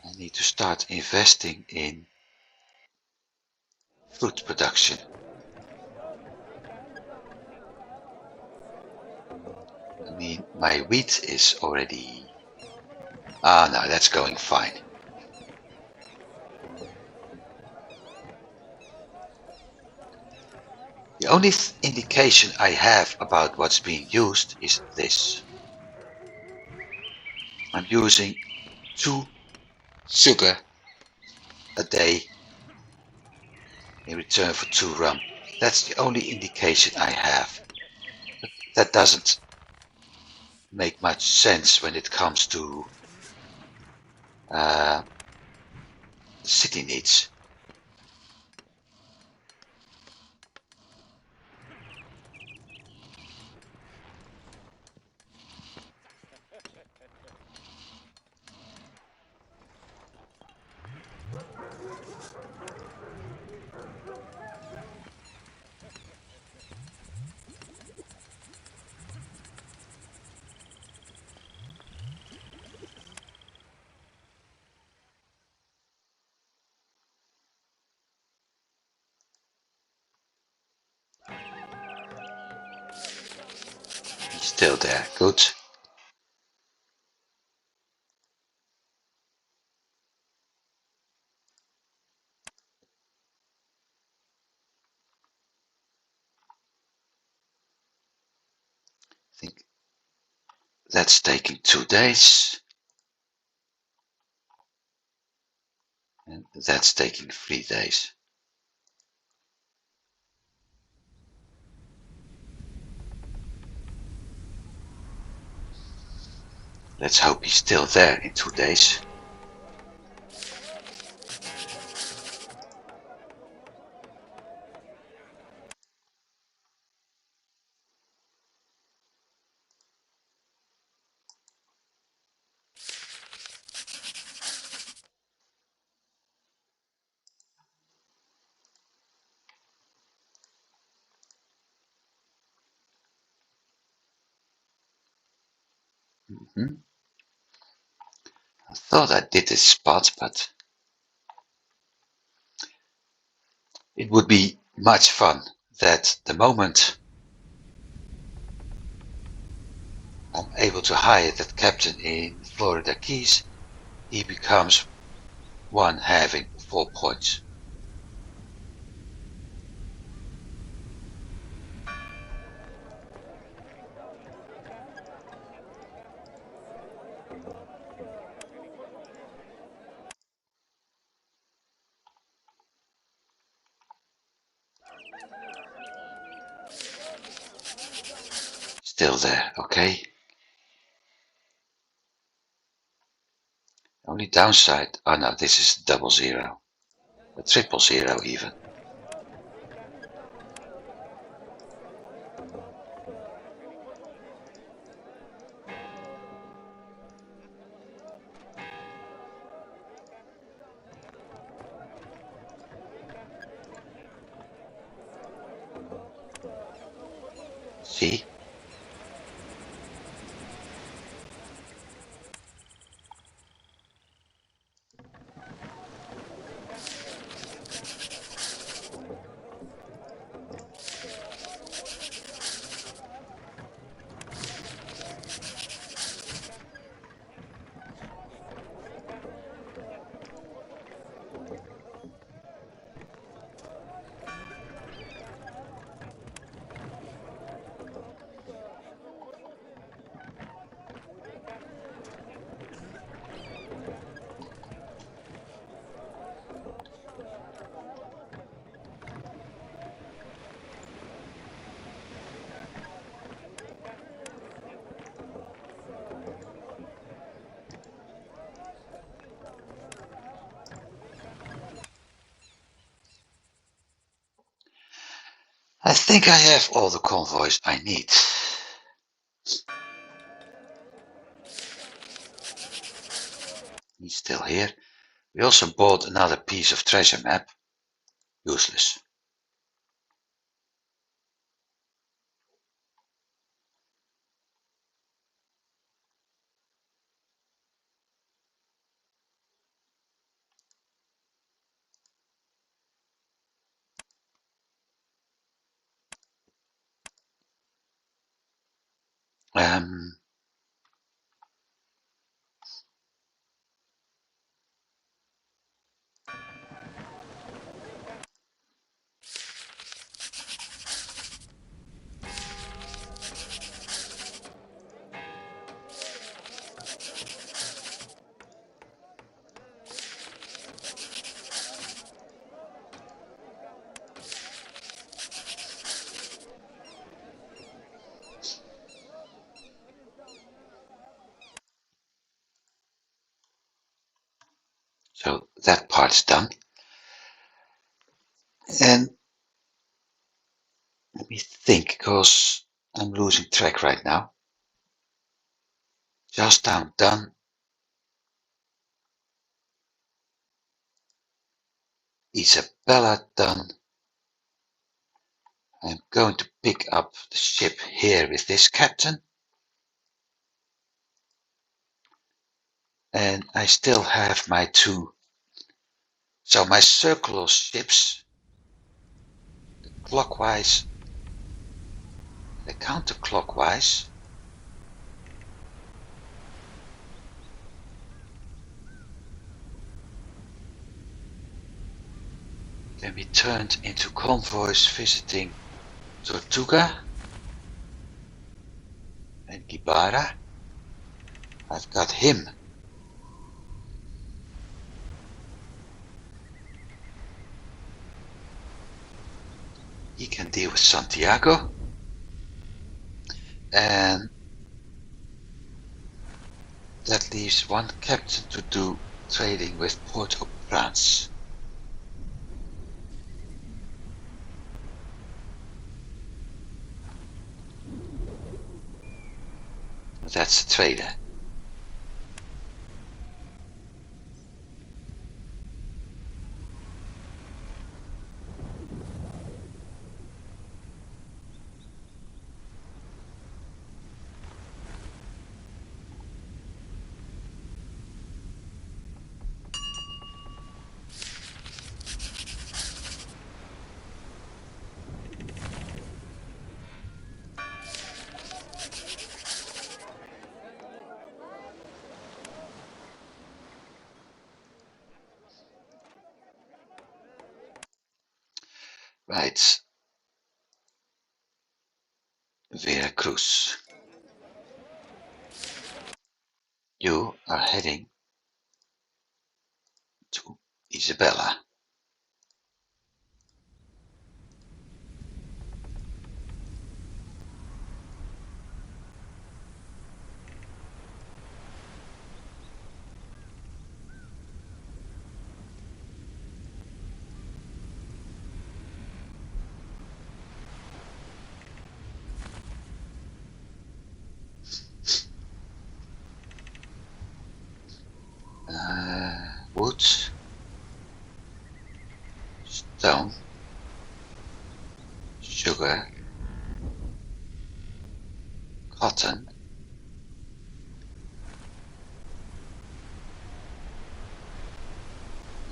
I need to start investing in food production. I mean, my wheat is already... no, that's going fine. The only indication I have about what's being used is this. I'm using 2 sugar a day in return for 2 rum. That's the only indication I have. But that doesn't make much sense when it comes to city needs. He's still there. Good. I think that's taking 2 days. And that's taking 3 days. Let's hope he's still there in 2 days. I thought I did this spot, but it would be much fun that the moment I'm able to hire that captain in Florida Keys, he becomes one having 4 points. Still there, okay. Only downside, oh no, this is 00, a 000 even. See? I think I have all the convoys I need. He's still here. We also bought another piece of treasure map. Useless. Um, so that part is done. And let me think, because I'm losing track right now. Charlestown done. Isabella done. I'm going to pick up the ship here with this captain. And I still have my two. So my circular ships, clockwise, the counterclockwise, can be turned into convoys visiting Tortuga and Gibara. I've got him. He can deal with Santiago. And that leaves one captain to do trading with Port-au-Prince. That's the trader. Right. Veracruz. You are heading to Isabella. Wood, stone, sugar, cotton,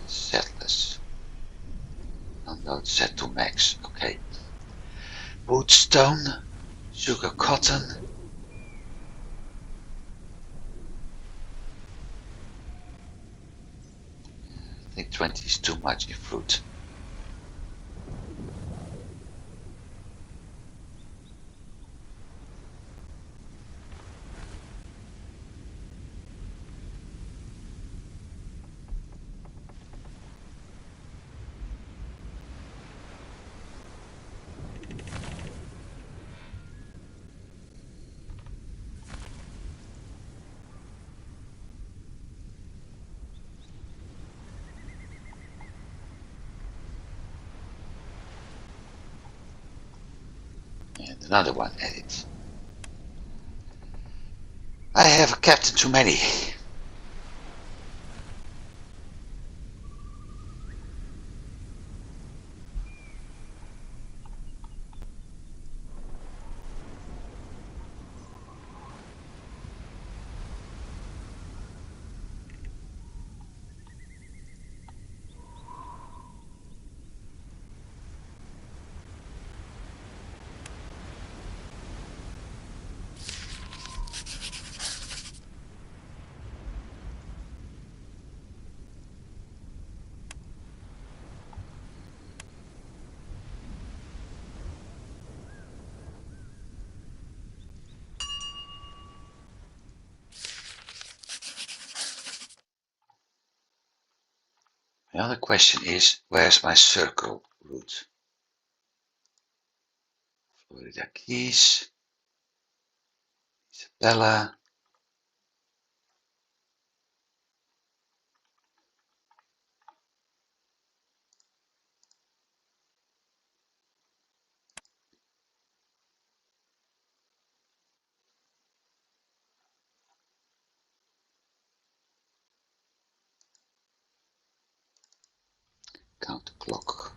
settlers. Download set to max. Okay. Wood, stone, sugar, cotton. I think 20 is too much in fruit. and another one added. I have a captain too many. The other question is, where's my circle route? Florida Keys, Isabella, count the clock.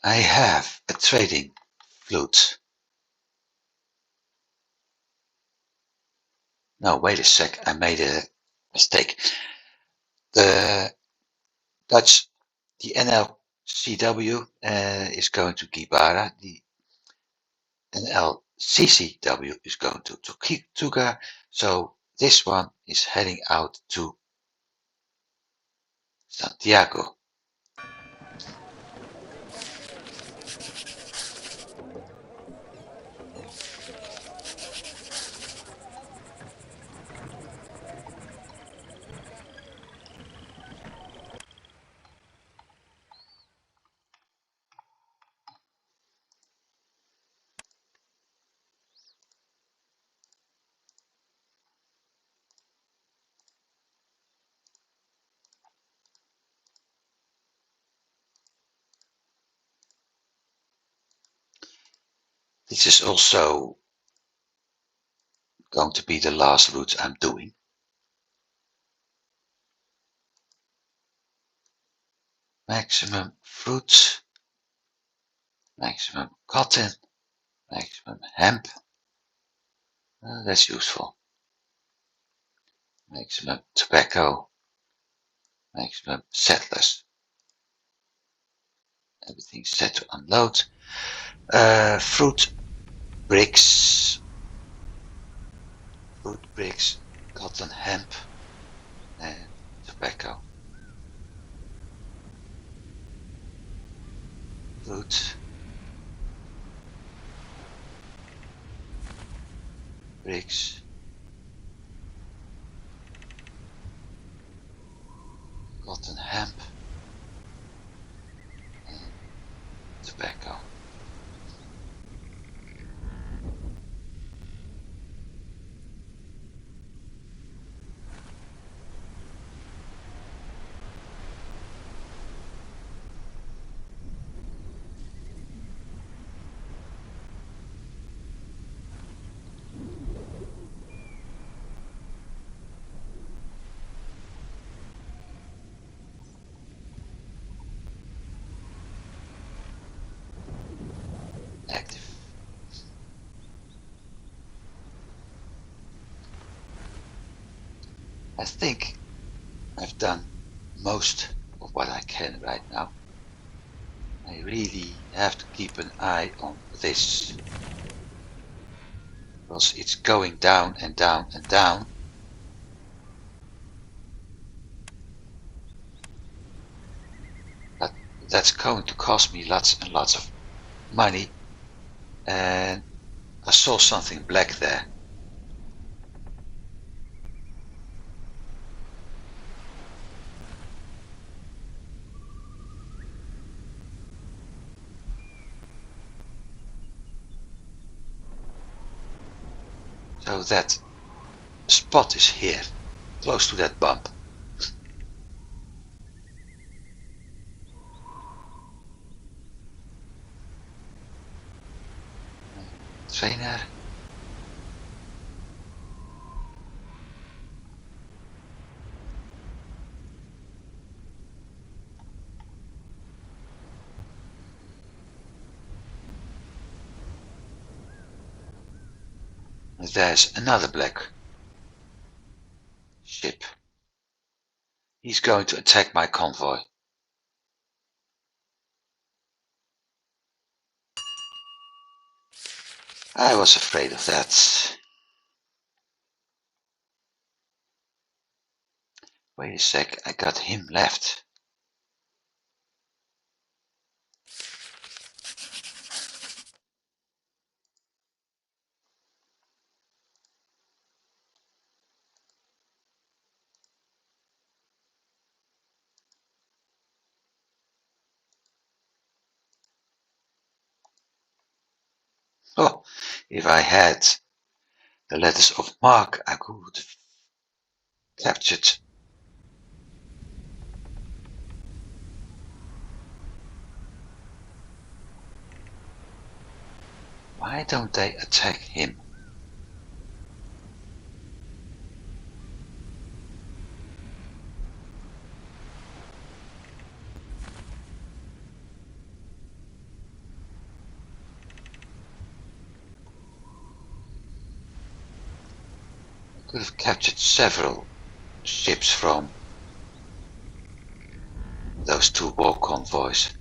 I have a trading fleet. No, wait a sec, I made a mistake. The Dutch, the NLCW is going to Gibara, the NLCCW is going to Tortuga, so this one is heading out to Santiago. This is also going to be the last route I'm doing. Maximum fruit, maximum cotton, maximum hemp. That's useful. Maximum tobacco, maximum settlers. Everything's set to unload. Fruit bricks, cotton, hemp, and tobacco. Fruit, bricks, cotton, hemp, and tobacco. Active. I think I've done most of what I can right now. I really have to keep an eye on this, because it's going down and down and down. that's going to cost me lots and lots of money. And I saw something black there. So that spot is here, close to that bump. Trainer. There's another black ship. He's going to attack my convoy. I was afraid of that. Wait a sec, I got him left. Oh, if I had the letters of mark, I could have captured. Why don't they attack him? I could have captured several ships from those two war convoys.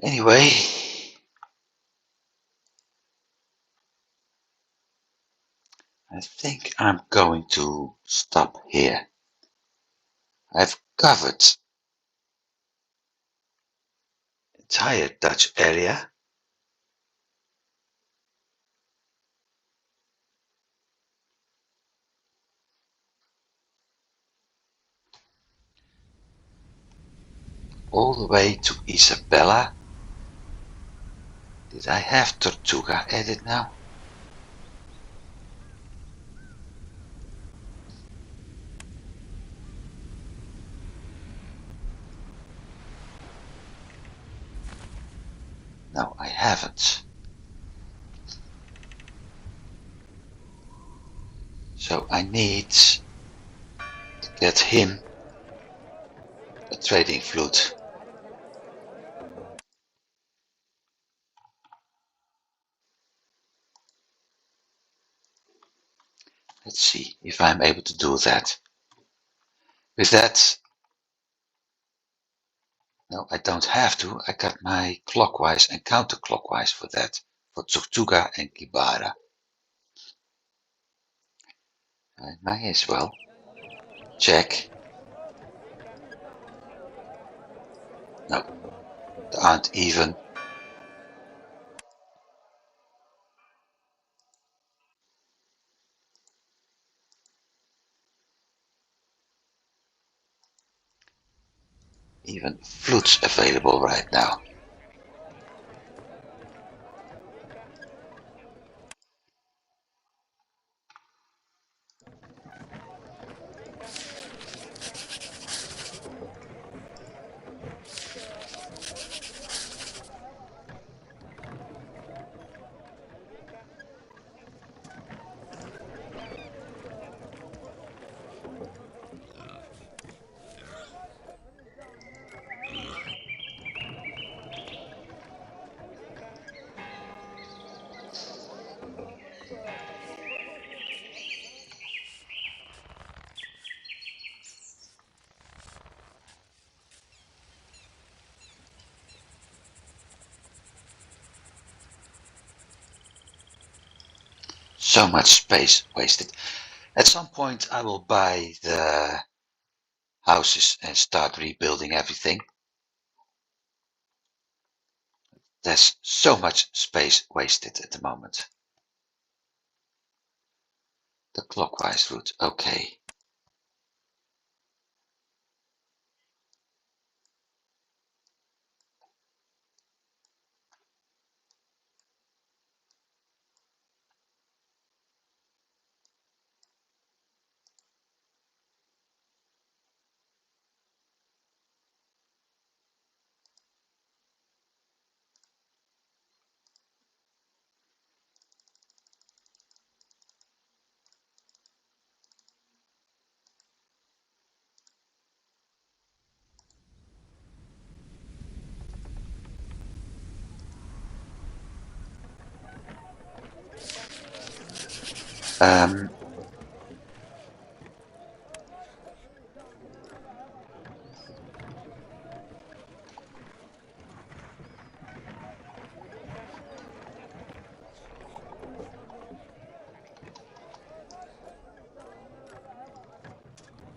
Anyway, I think I'm going to stop here. I've covered the entire Dutch area. All the way to Isabella. Did I have Tortuga added now? No, I haven't. So I need to get him a trading fleet. Let's see if I'm able to do that. With that, no, I don't have to. I got my clockwise and counterclockwise for that, for Tortuga and Kibara. I might as well check. No, there aren't even. Even flutes available right now. So much space wasted. At some point I will buy the houses and start rebuilding everything. There's so much space wasted at the moment. The clockwise route, okay.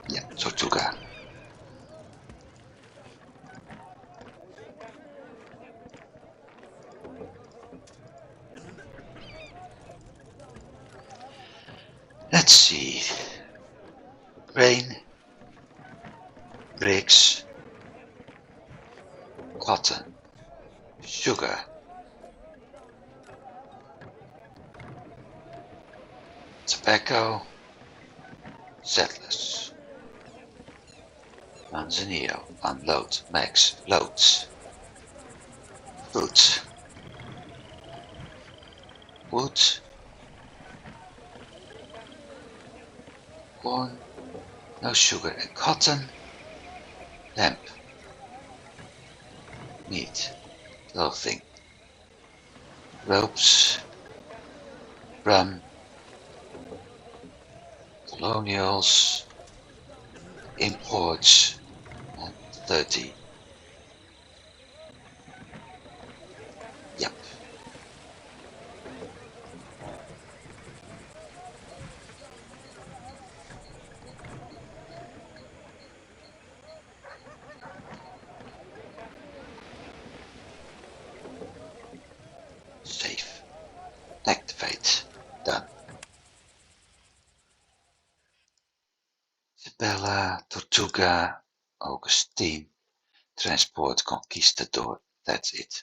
Yeah, Tortuga. Let's see. Grain, bricks, cotton, sugar, tobacco, settlers. Manzanillo, unload, max, loads. Fruit, wood, corn, no sugar and cotton. Lamp, meat, clothing, ropes, rum, colonials, imports, and 30. Yep. Save. Activate. Done. Isabella, Tortuga, Augustine, Transport Conquistador. That's it.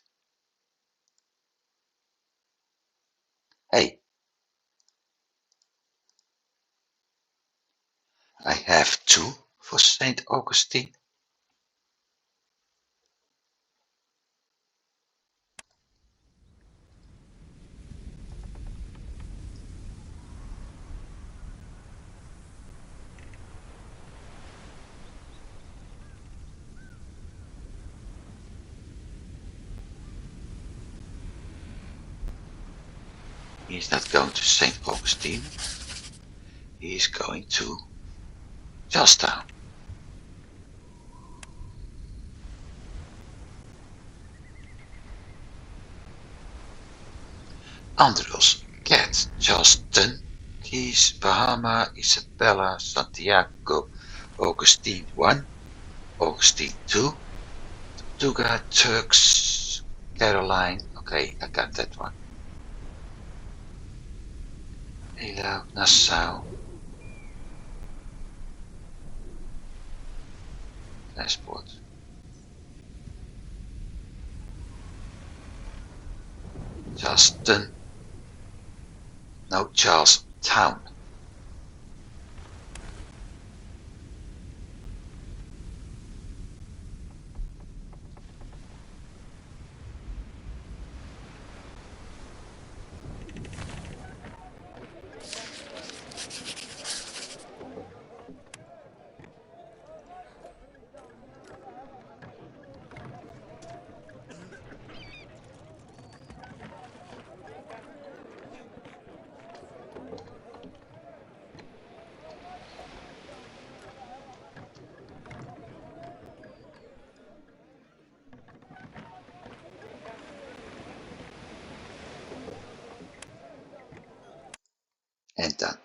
Hey, I have 2 for Saint Augustine. He's not going to Saint Augustine. He's going to Charlestown. Andros, Cat, Charleston, Keys, Bahama, Isabella, Santiago, Augustine 1, Augustine 2, Tortuga, Turks, Caroline. Okay, I got that one. Hilo, Nassau, Transport. Charleston. No, Charlestown. and done.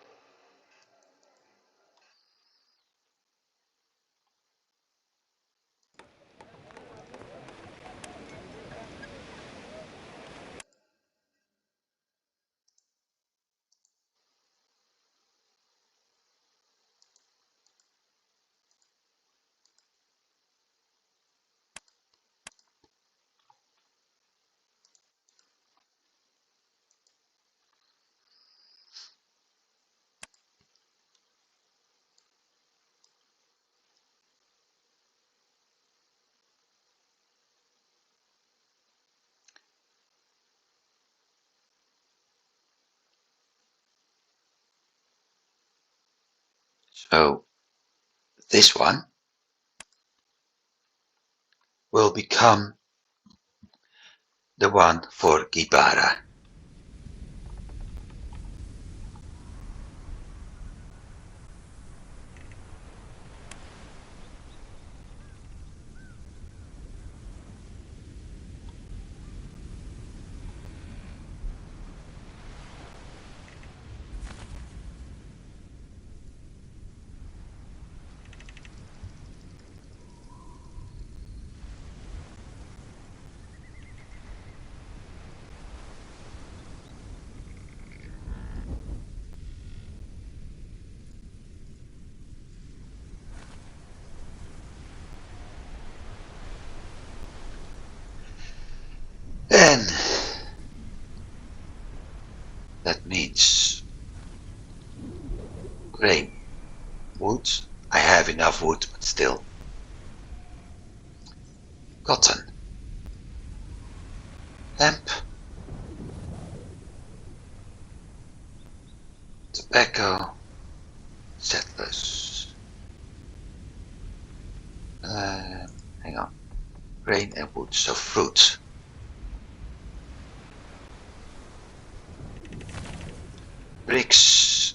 So this one will become the one for Gibara. And that means grain, wood. I have enough wood, but still. Cotton, hemp, tobacco, settlers. Hang on. Grain and wood, so fruit. Bricks.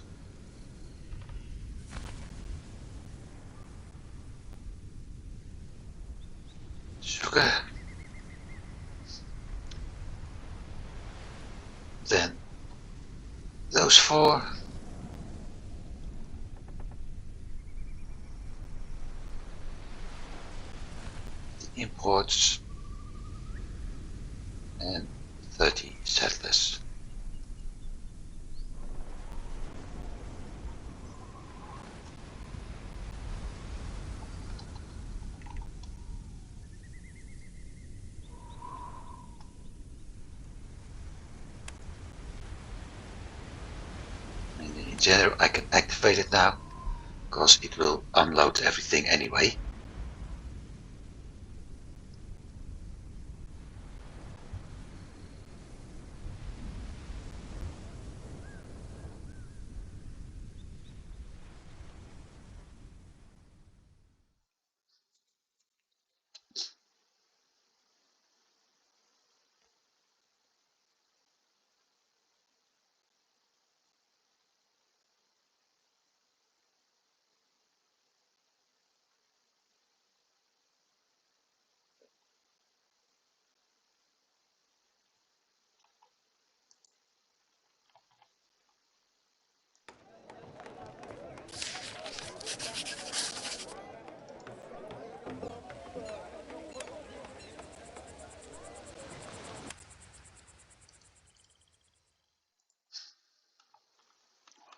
Sugar. Then those four. The imports. And 30 settlers. And in general, I can activate it now, because it will unload everything anyway.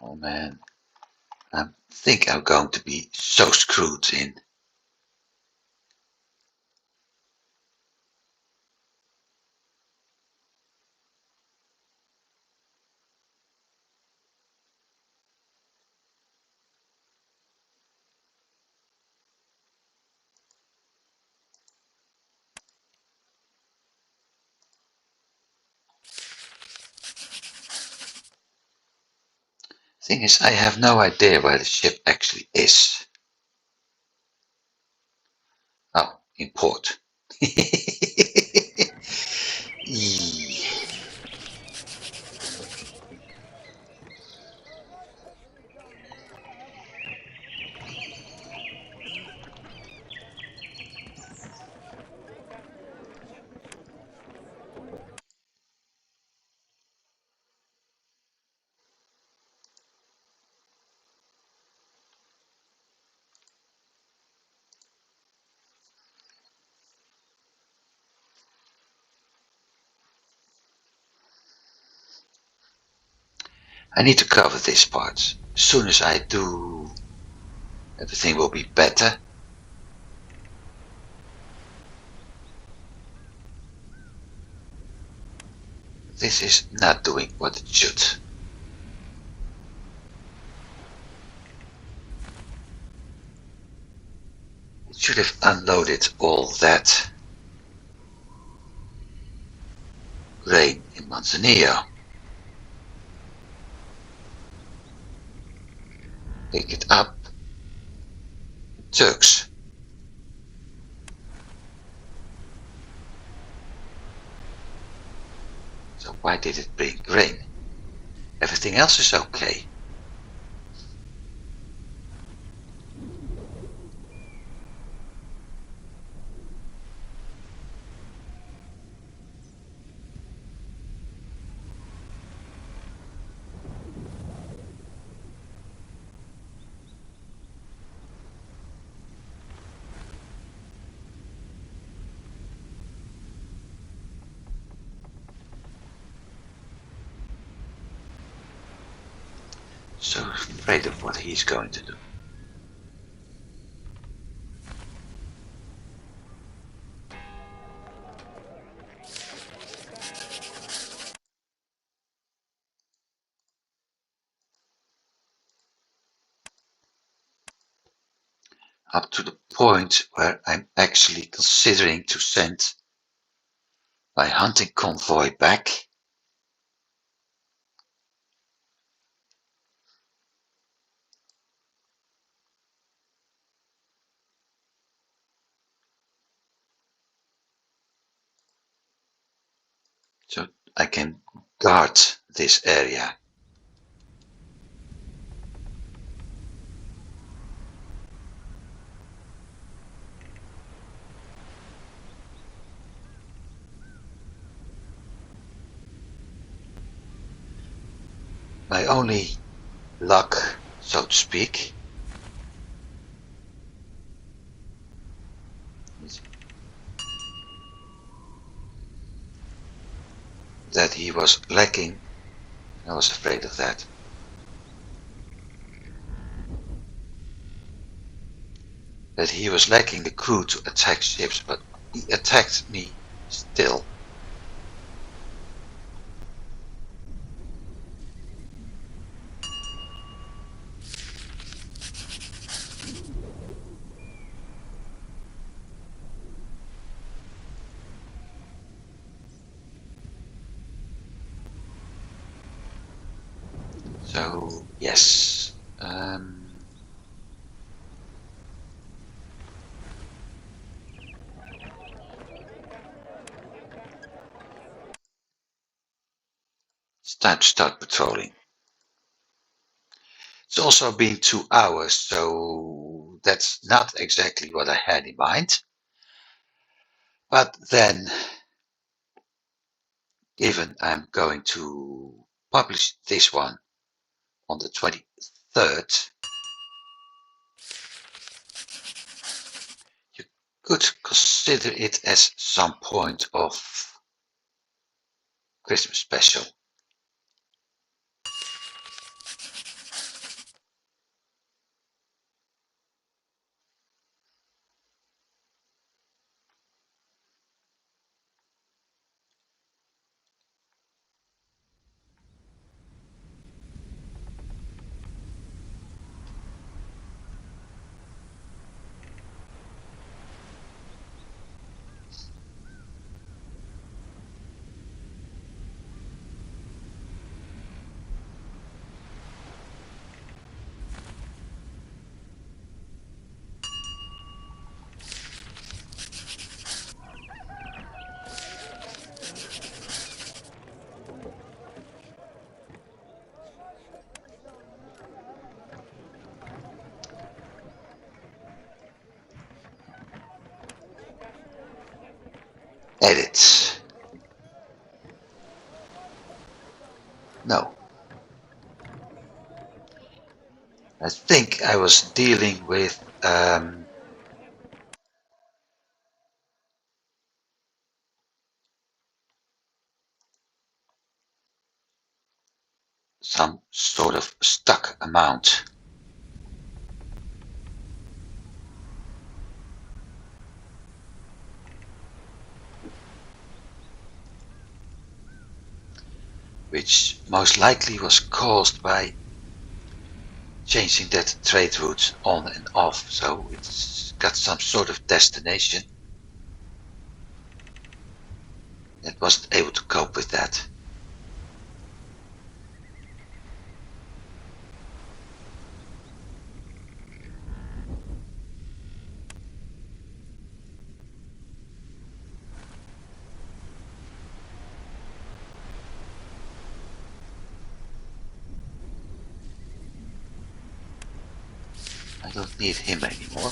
Oh man, I think I'm going to be so screwed in. Thing is, I have no idea where the ship actually is. Oh, in port. I need to cover this part. As soon as I do, everything will be better. This is not doing what it should. It should have unloaded all that grain in Manzanillo. Pick it up. Turks. So why did it bring grain? Everything else is okay. So afraid of what he's going to do. Up to the point where I'm actually considering to send my hunting convoy back. So I can guard this area. My only luck, so to speak, is that he was lacking. I was afraid of that. That he was lacking the crew to attack ships, but he attacked me still. So yes, it's time to start patrolling. It's also been 2 hours, so that's not exactly what I had in mind. But then, given I'm going to publish this one on the 23rd, you could consider it as some point of Christmas special. Edit. No. I think I was dealing with some sort of stuck amount. Which most likely was caused by changing that trade route on and off, so it's got some sort of destination. It wasn't able to cope with that. I don't need him anymore.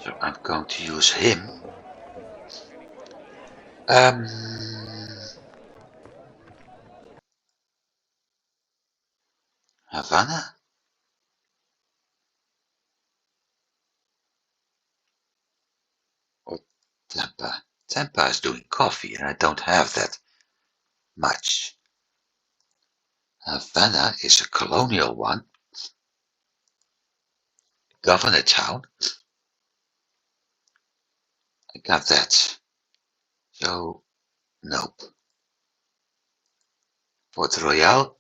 So I'm going to use him. Havana? Or Tampa? Tampa is doing coffee and I don't have that much. Havana is a colonial one. Governor town. I got that. So, nope. Port Royale?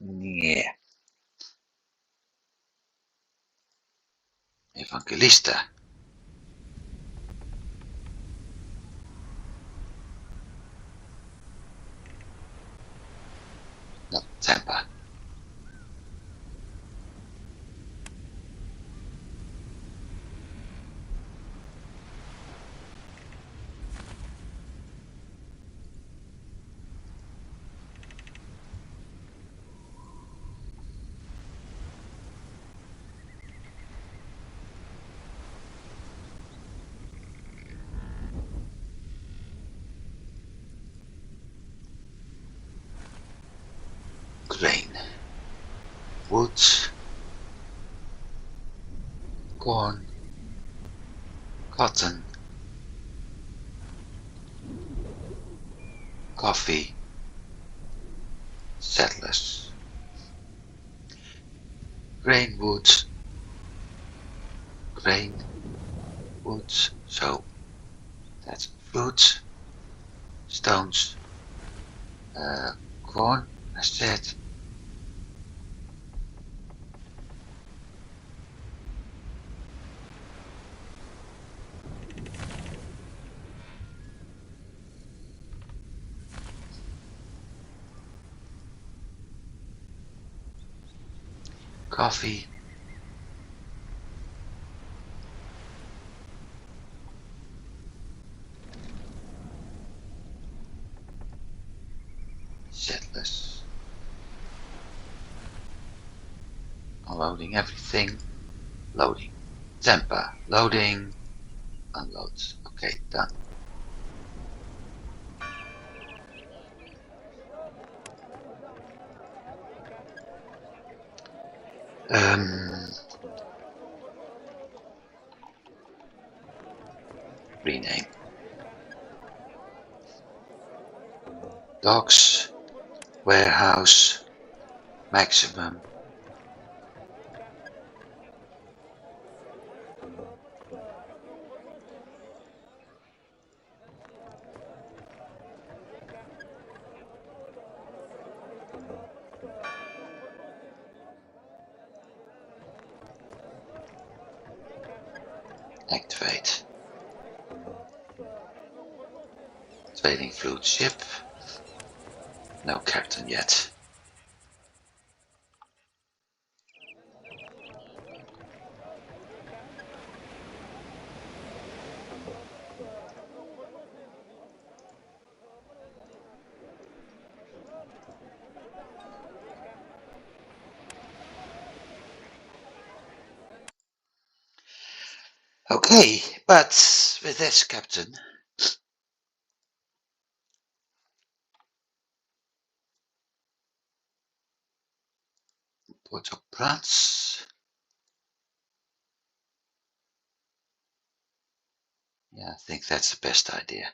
Yeah. Evangelista? Not Tampa. Grain. Wood. Corn. Cotton. Coffee. Settlers. Grain, wood. Grain, wood. So that's fruit. Stones. Corn, I said. Coffee. Settlers. Unloading everything. Loading. Tampa. Loading. Unloads. Okay, done. Rename. Docks. Warehouse. Maximum. Activate. Trading fleet ship. No captain yet. Okay, but with this, Captain, Port-au-Prince. Yeah, I think that's the best idea.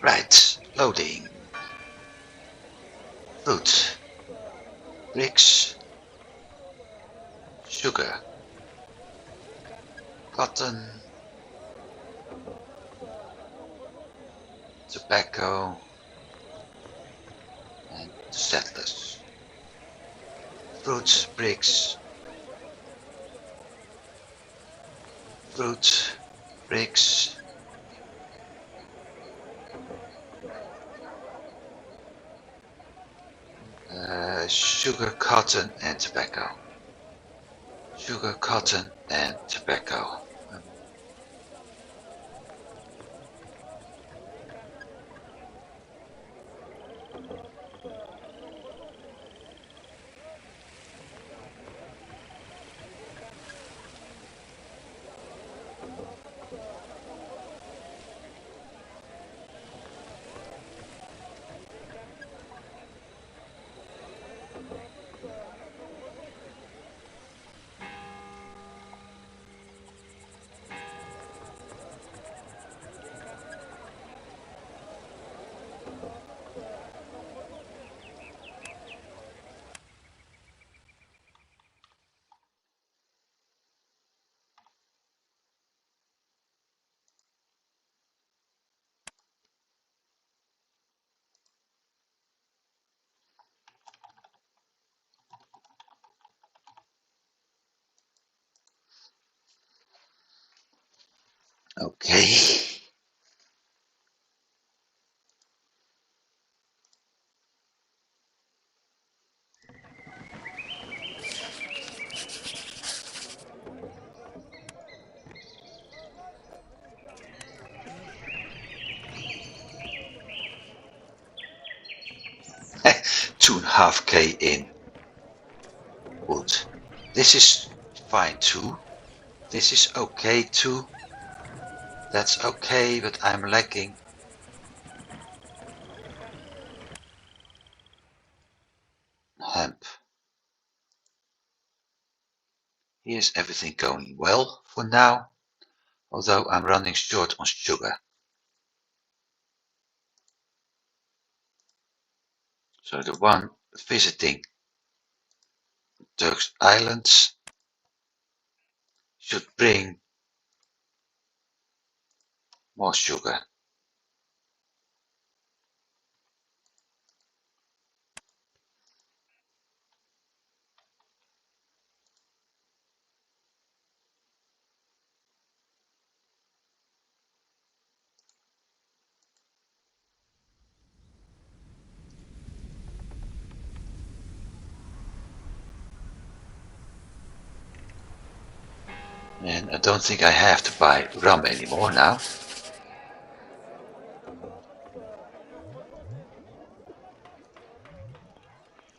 Right, loading. Fruit, bricks, sugar, cotton, tobacco, and settlers. Fruit, bricks, fruit, bricks, sugar, cotton, and tobacco. Sugar, cotton, and tobacco. Okay. Two and a half K in wood. This is fine too. This is okay too. That's okay, but I'm lacking hemp. Here's everything going well for now, although I'm running short on sugar. So the one visiting Turks Islands should bring more sugar. And I don't think I have to buy rum anymore now.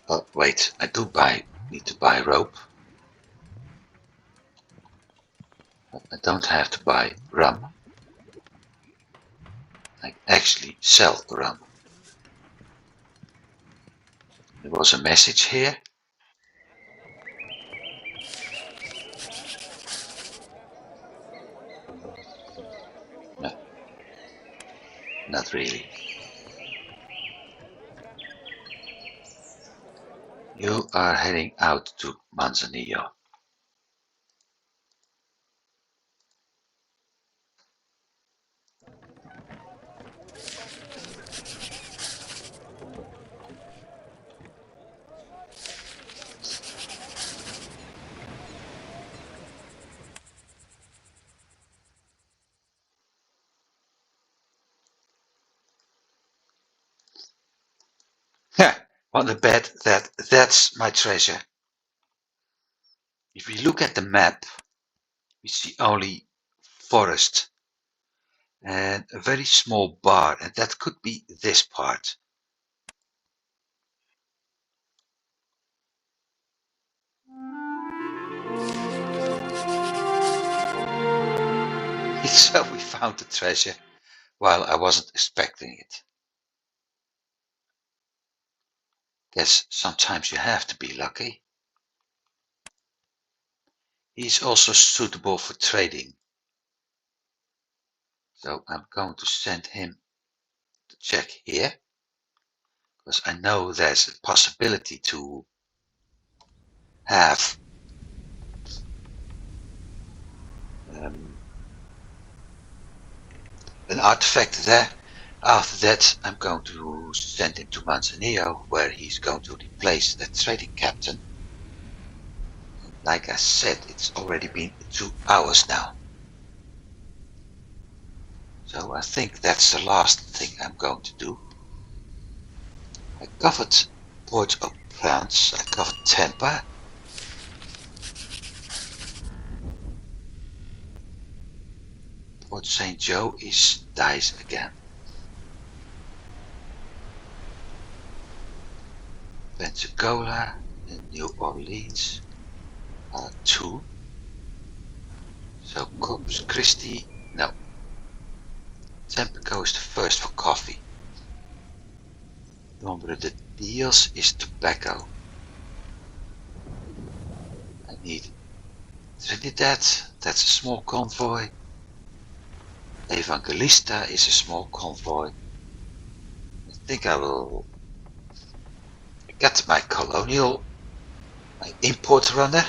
Oh, wait, I do need to buy rope. But I don't have to buy rum. I actually sell rum. There was a message here. No, not really. You are heading out to Manzanillo. Want to bet that that's my treasure. If we look at the map, we see only forest and a very small bar, and that could be this part. So we found the treasure while I wasn't expecting it. Guess sometimes you have to be lucky. He's also suitable for trading. So I'm going to send him to check here, because I know there's a possibility to have an artifact there. After that, I'm going to send him to Manzanillo, where he's going to replace the trading captain. Like I said, it's already been 2 hours now. So I think that's the last thing I'm going to do. I covered Port-au-Prince, I covered Tampa. Port St. Joe dies again. Pensacola and New Orleans are 2. So Corpus Christi, no. Tampico is the first for coffee. Nombre de Dios is tobacco. I need Trinidad, that's a small convoy. Evangelista is a small convoy. I think I will get my colonial, my import runner.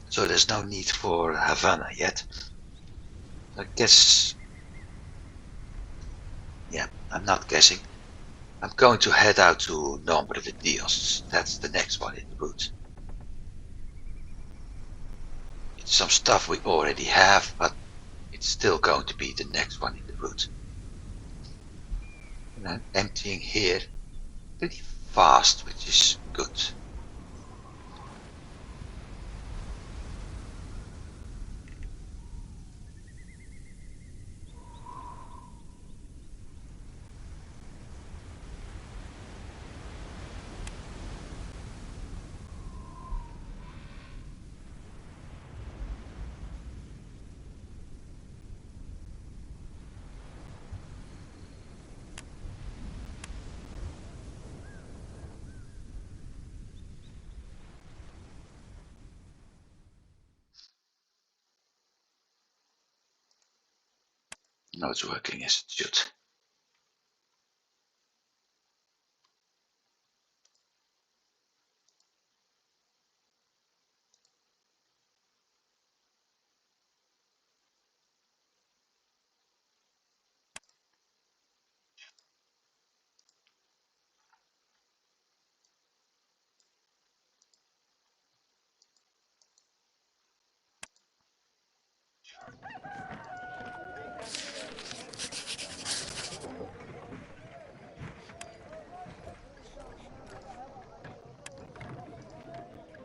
So there's no need for Havana yet. I guess, yeah, I'm not guessing. I'm going to head out to Nombre de Dios. That's the next one in the route. It's some stuff we already have, but it's still going to be the next one in the route. And I'm emptying here pretty fast, which is good. No, it's working as it should.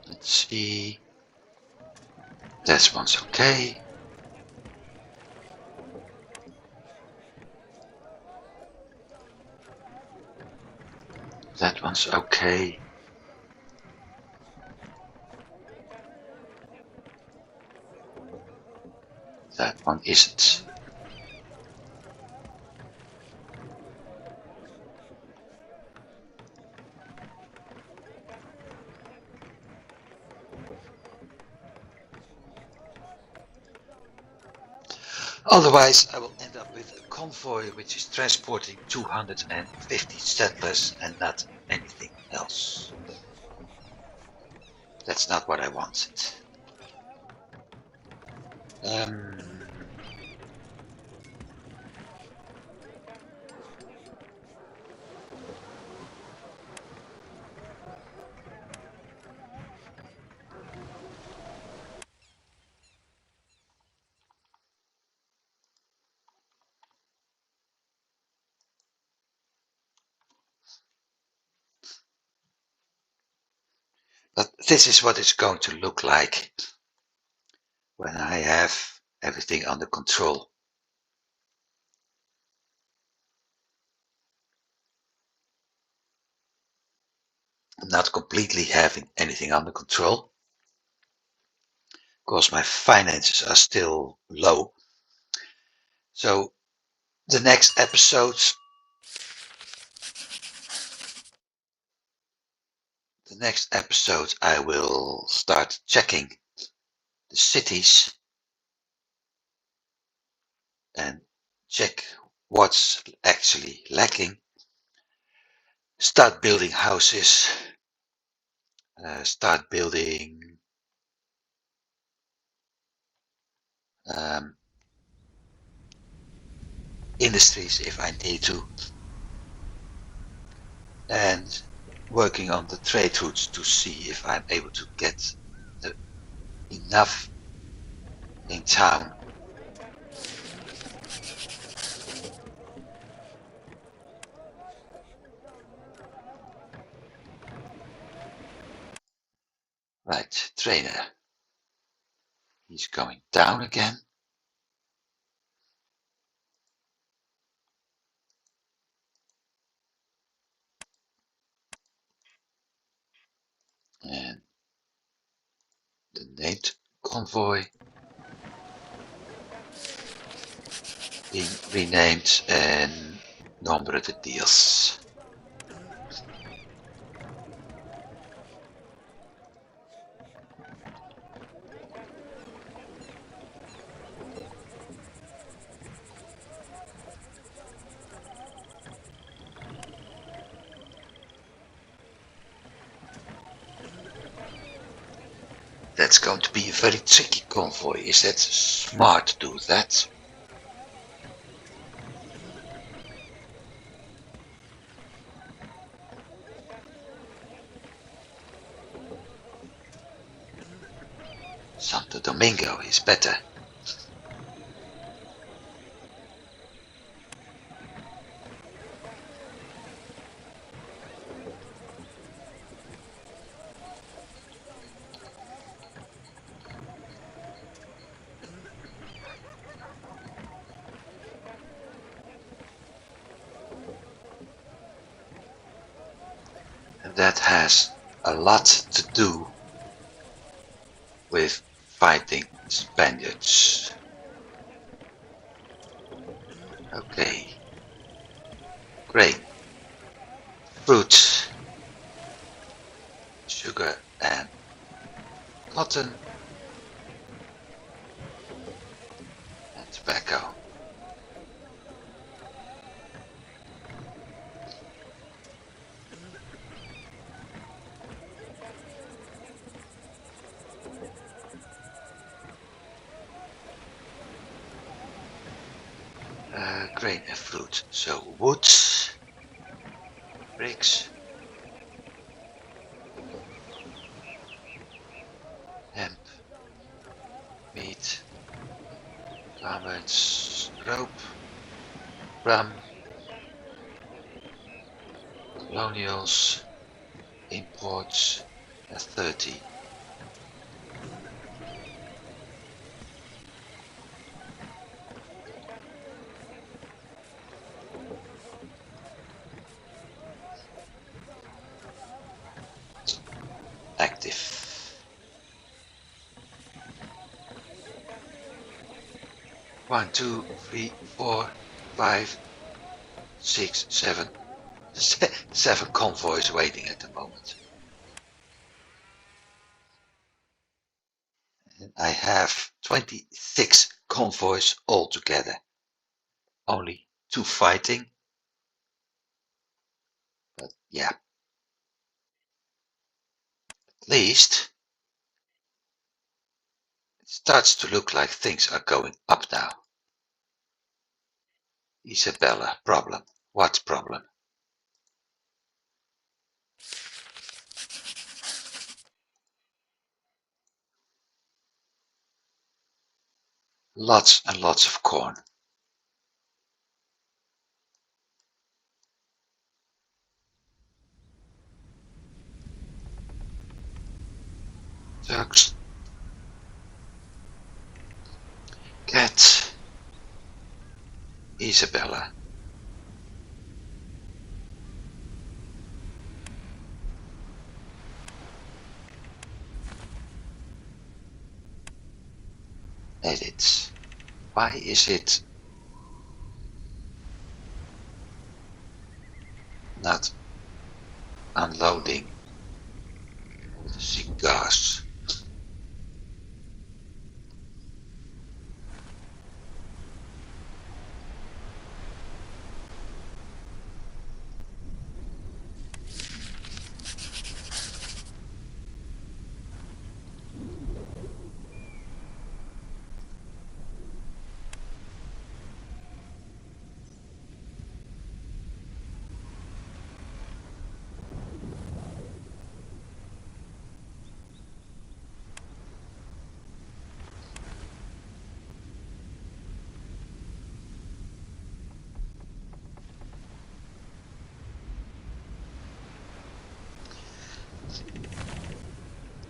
Let's see. That one's okay. That one's okay. That one isn't. Otherwise, I will end up with a convoy which is transporting 250 settlers and not anything else. That's not what I wanted. But this is what it's going to look like when I have everything under control. I'm not completely having anything under control, because my finances are still low. So the next episodes I will start checking the cities and check what's actually lacking. Start building houses, start building industries if I need to, and working on the trade routes to see if I'm able to get enough in town. Right, trainer. He's going down again. And the named convoy being renamed and Nombre de Dios. That's going to be a very tricky convoy. Is that smart to do that? Santo Domingo is better. And that has a lot to do with fighting Spaniards. Okay. Grain, fruits, sugar and cotton and tobacco. Grain and fruit. So wood, bricks, hemp, meat, garments, rope, rum, colonials, imports, and 30. Active. 1, 2, 3, 4, 5, 6, 7. 7 convoys waiting at the moment. And I have 26 convoys altogether. Only 2 fighting. But yeah, at least it starts to look like things are going up now. Isabella, problem. What problem? Lots and lots of corn. Ducks. Cat. Isabella. Edits. Why is it not unloading the cigars?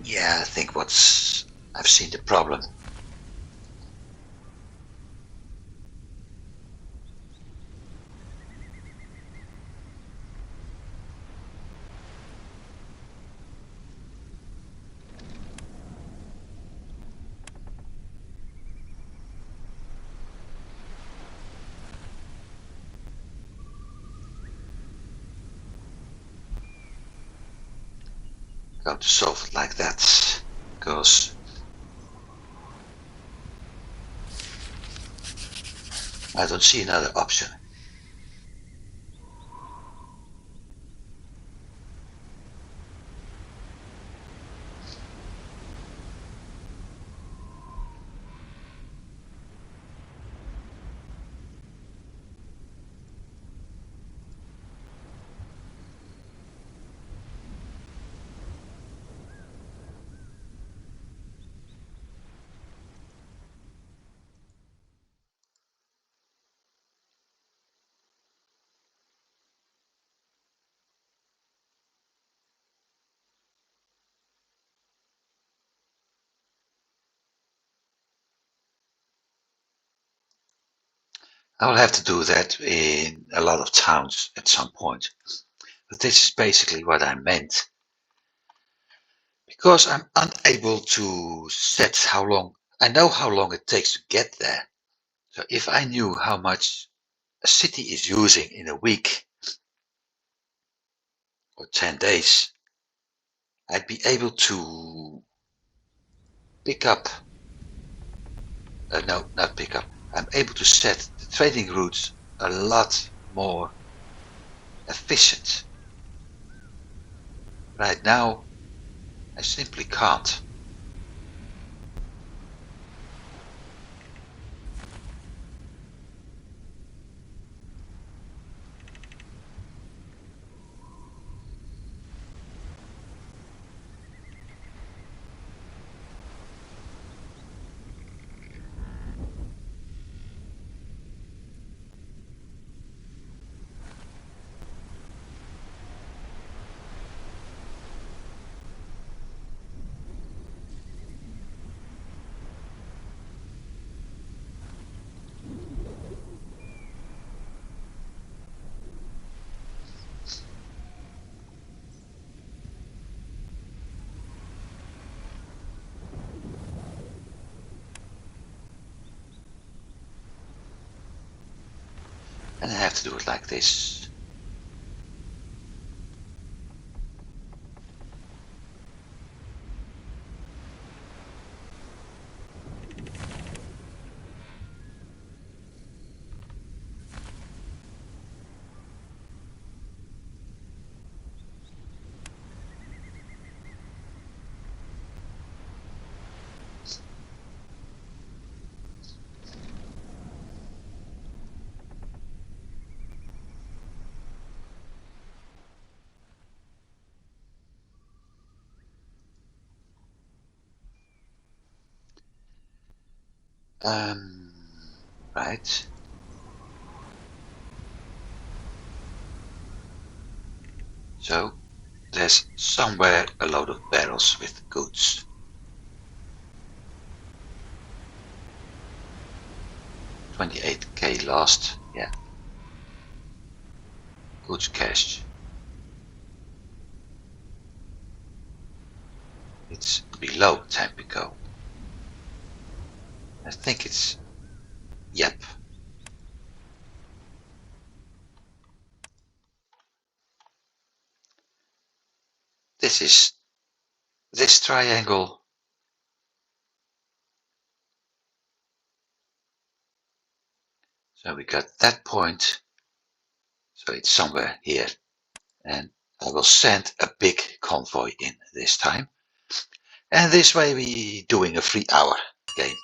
Yeah, I think I've seen the problem. Going to solve it like that, because I don't see another option. I will have to do that in a lot of towns at some point. But this is basically what I meant. Because I'm unable to set how long, I know how long it takes to get there. So if I knew how much a city is using in a week or 10 days, I'd be able to pick up, no, not pick up, I'm able to set the trading routes a lot more efficient. Right now, I simply can't. And I have to do it like this. Um, right. So there's somewhere a load of barrels with goods. 28k lost. Yeah. Goods cache. It's below Tampico. I think it's, yep. This is this triangle. So we got that point. So it's somewhere here. And I will send a big convoy in this time. And this way we doing a 3 hour game.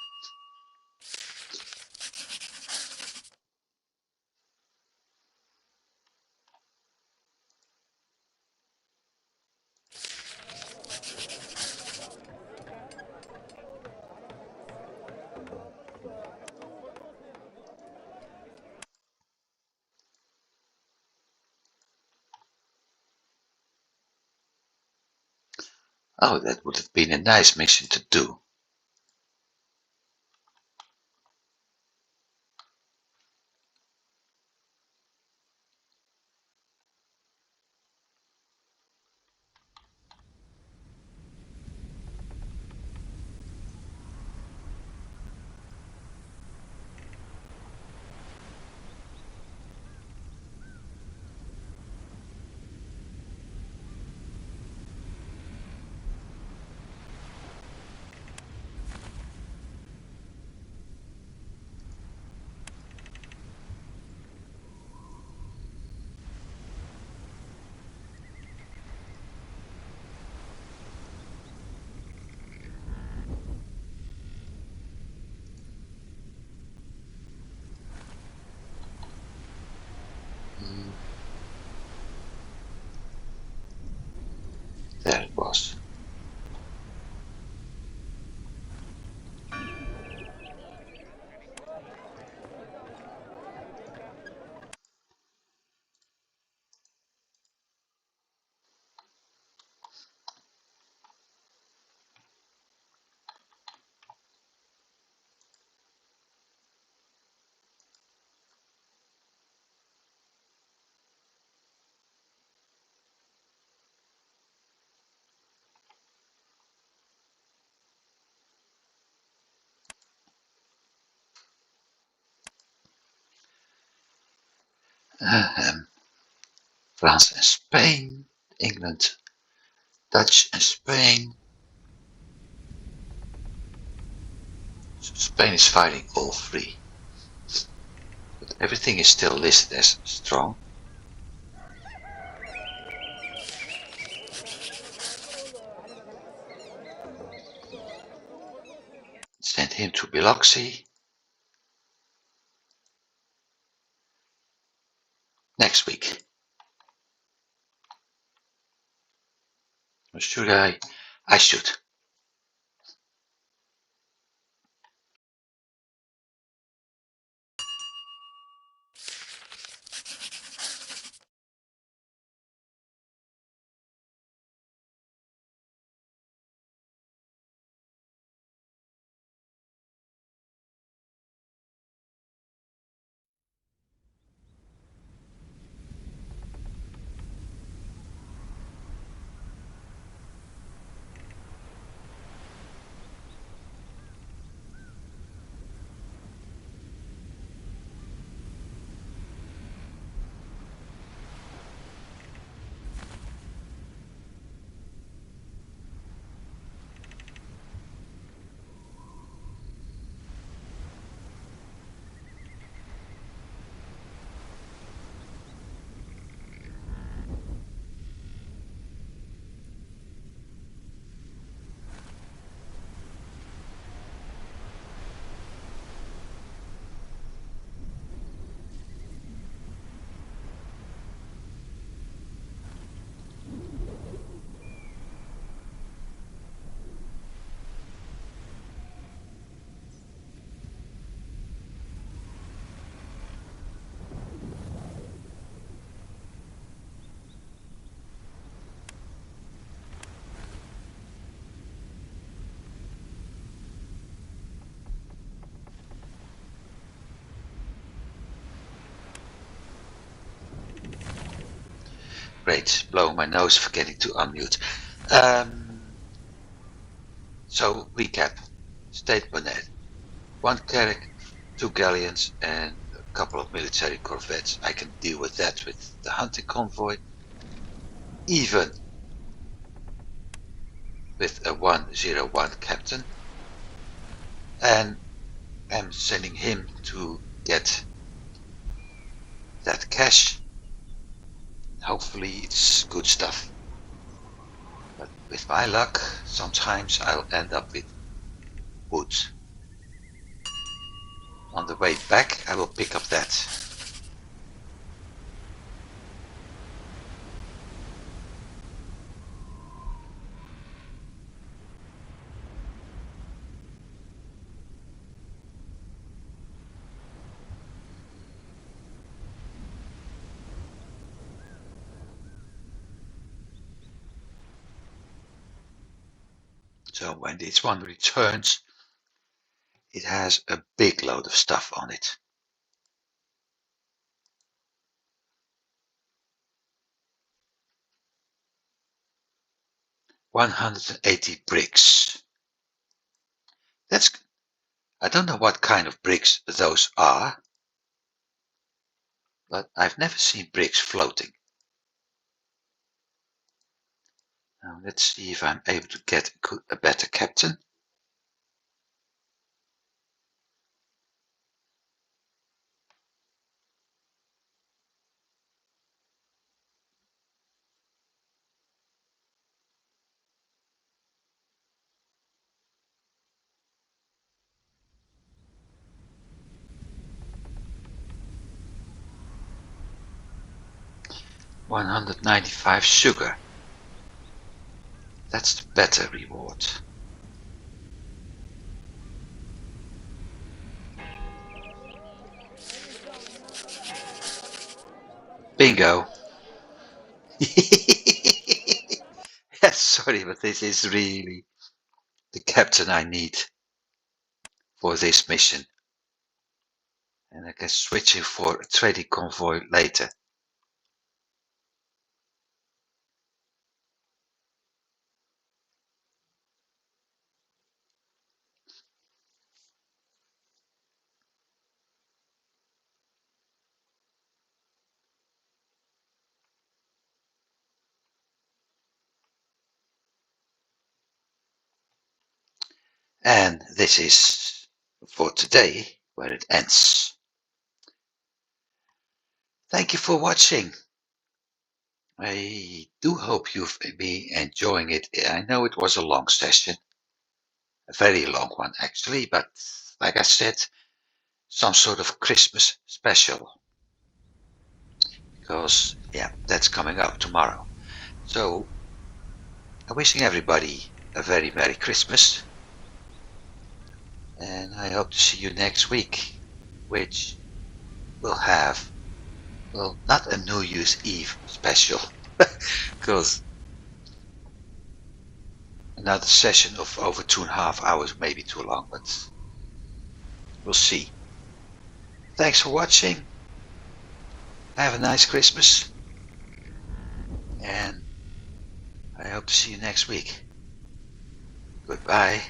Oh, that would have been a nice mission to do. There it was. France and Spain, England, Dutch and Spain. So Spain is fighting all three. But everything is still listed as strong. Send him to Biloxi. Next week. Or should I? I should. Great, blowing my nose, forgetting to unmute. So, recap. State Bonnet. 1 carrack, 2 galleons, and a couple of military corvettes. I can deal with that with the hunting convoy. Even with a 101 captain. And I'm sending him to get that cash. Hopefully it's good stuff. But with my luck, sometimes I'll end up with wood. On the way back, I will pick up that. So when this one returns, it has a big load of stuff on it. 180 bricks. I don't know what kind of bricks those are, but I've never seen bricks floating. Now let's see if I'm able to get a better captain. $195 sugar. That's the better reward. Bingo. Yes, sorry, but this is really the captain I need for this mission. And I can switch him for a trading convoy later. And this is for today where it ends. Thank you for watching. I do hope you've been enjoying it. I know it was a long session, a very long one actually, but like I said, some sort of Christmas special. Because, yeah, that's coming up tomorrow. So, I'm wishing everybody a very Merry Christmas. And I hope to see you next week, which will have, well, not a New Year's Eve special, because another session of over 2.5 hours may be too long, but we'll see. Thanks for watching. Have a nice Christmas. And I hope to see you next week. Goodbye.